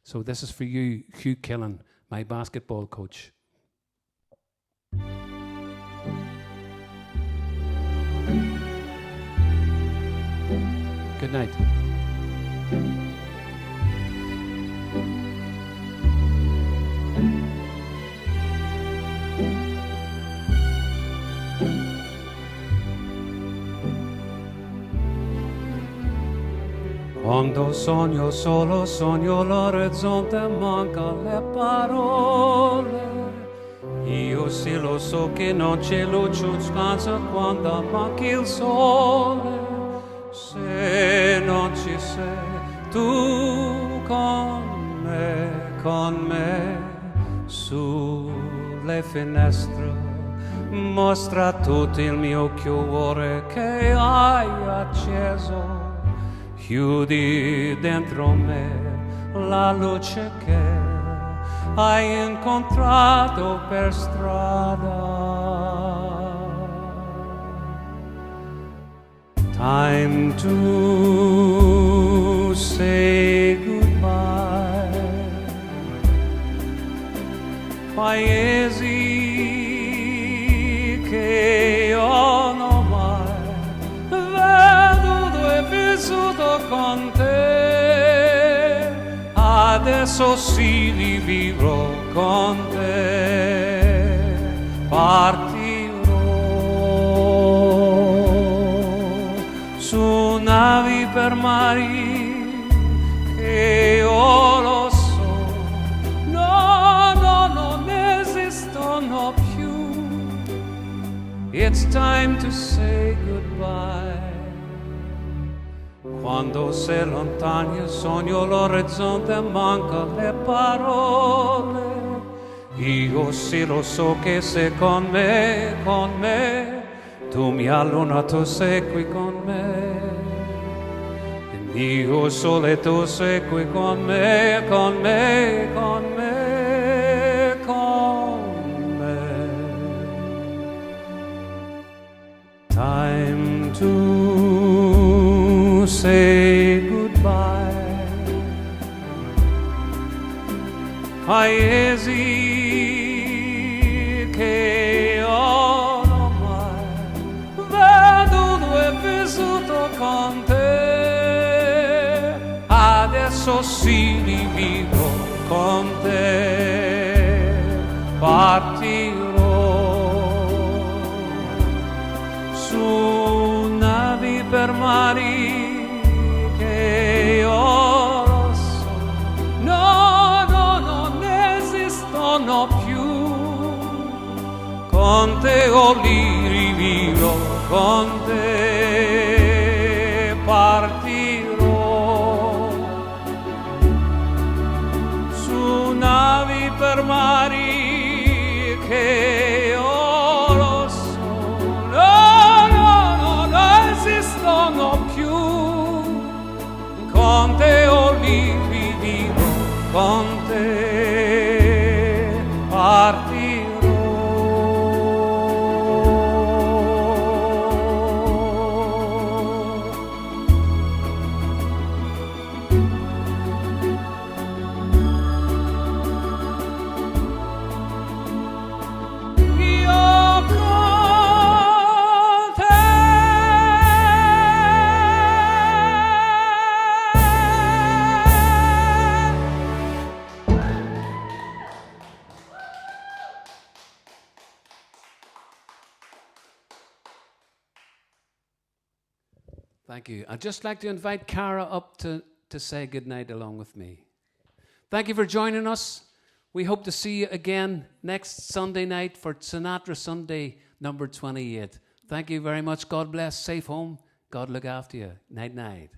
So this is for you, Hugh Killen, my basketball coach. Good night. Quando sogno solo, sogno l'orizzonte, manca le parole. Io sì lo so che non c'è luce, scansa quando manca il sole. Se non ci sei tu con me, sulle finestre, mostra tutto il mio cuore che hai acceso. Chiudi dentro me la luce che hai incontrato per strada. Time to say goodbye. Paesi che io non mai veduto e vissuto con te, adesso sì li vivrò con te, partirò su navi per mari che io lo so, no, non esistono più. It's time to say goodbye. Quando sei lontano sogno l'orizzonte, manca le parole. Io sì lo so che sei con me, tu mia luna, tu sei qui con me. Il mio sole, tu sei qui con me, con me. Time to say goodbye. Paesi che io non mai veduto e vissuto con te, adesso sì li vivo con te, partirò su navi per mari che io lo so, no, con te o lì rivivo, con te partirò su navi per mari che io lo so, non esistono più, con te o lì rivivo, con te partirò. Thank you. I'd just like to invite Cara up to say goodnight along with me. Thank you for joining us. We hope to see you again next Sunday night for Sinatra Sunday, number 28. Thank you very much. God bless. Safe home. God look after you. Night, night.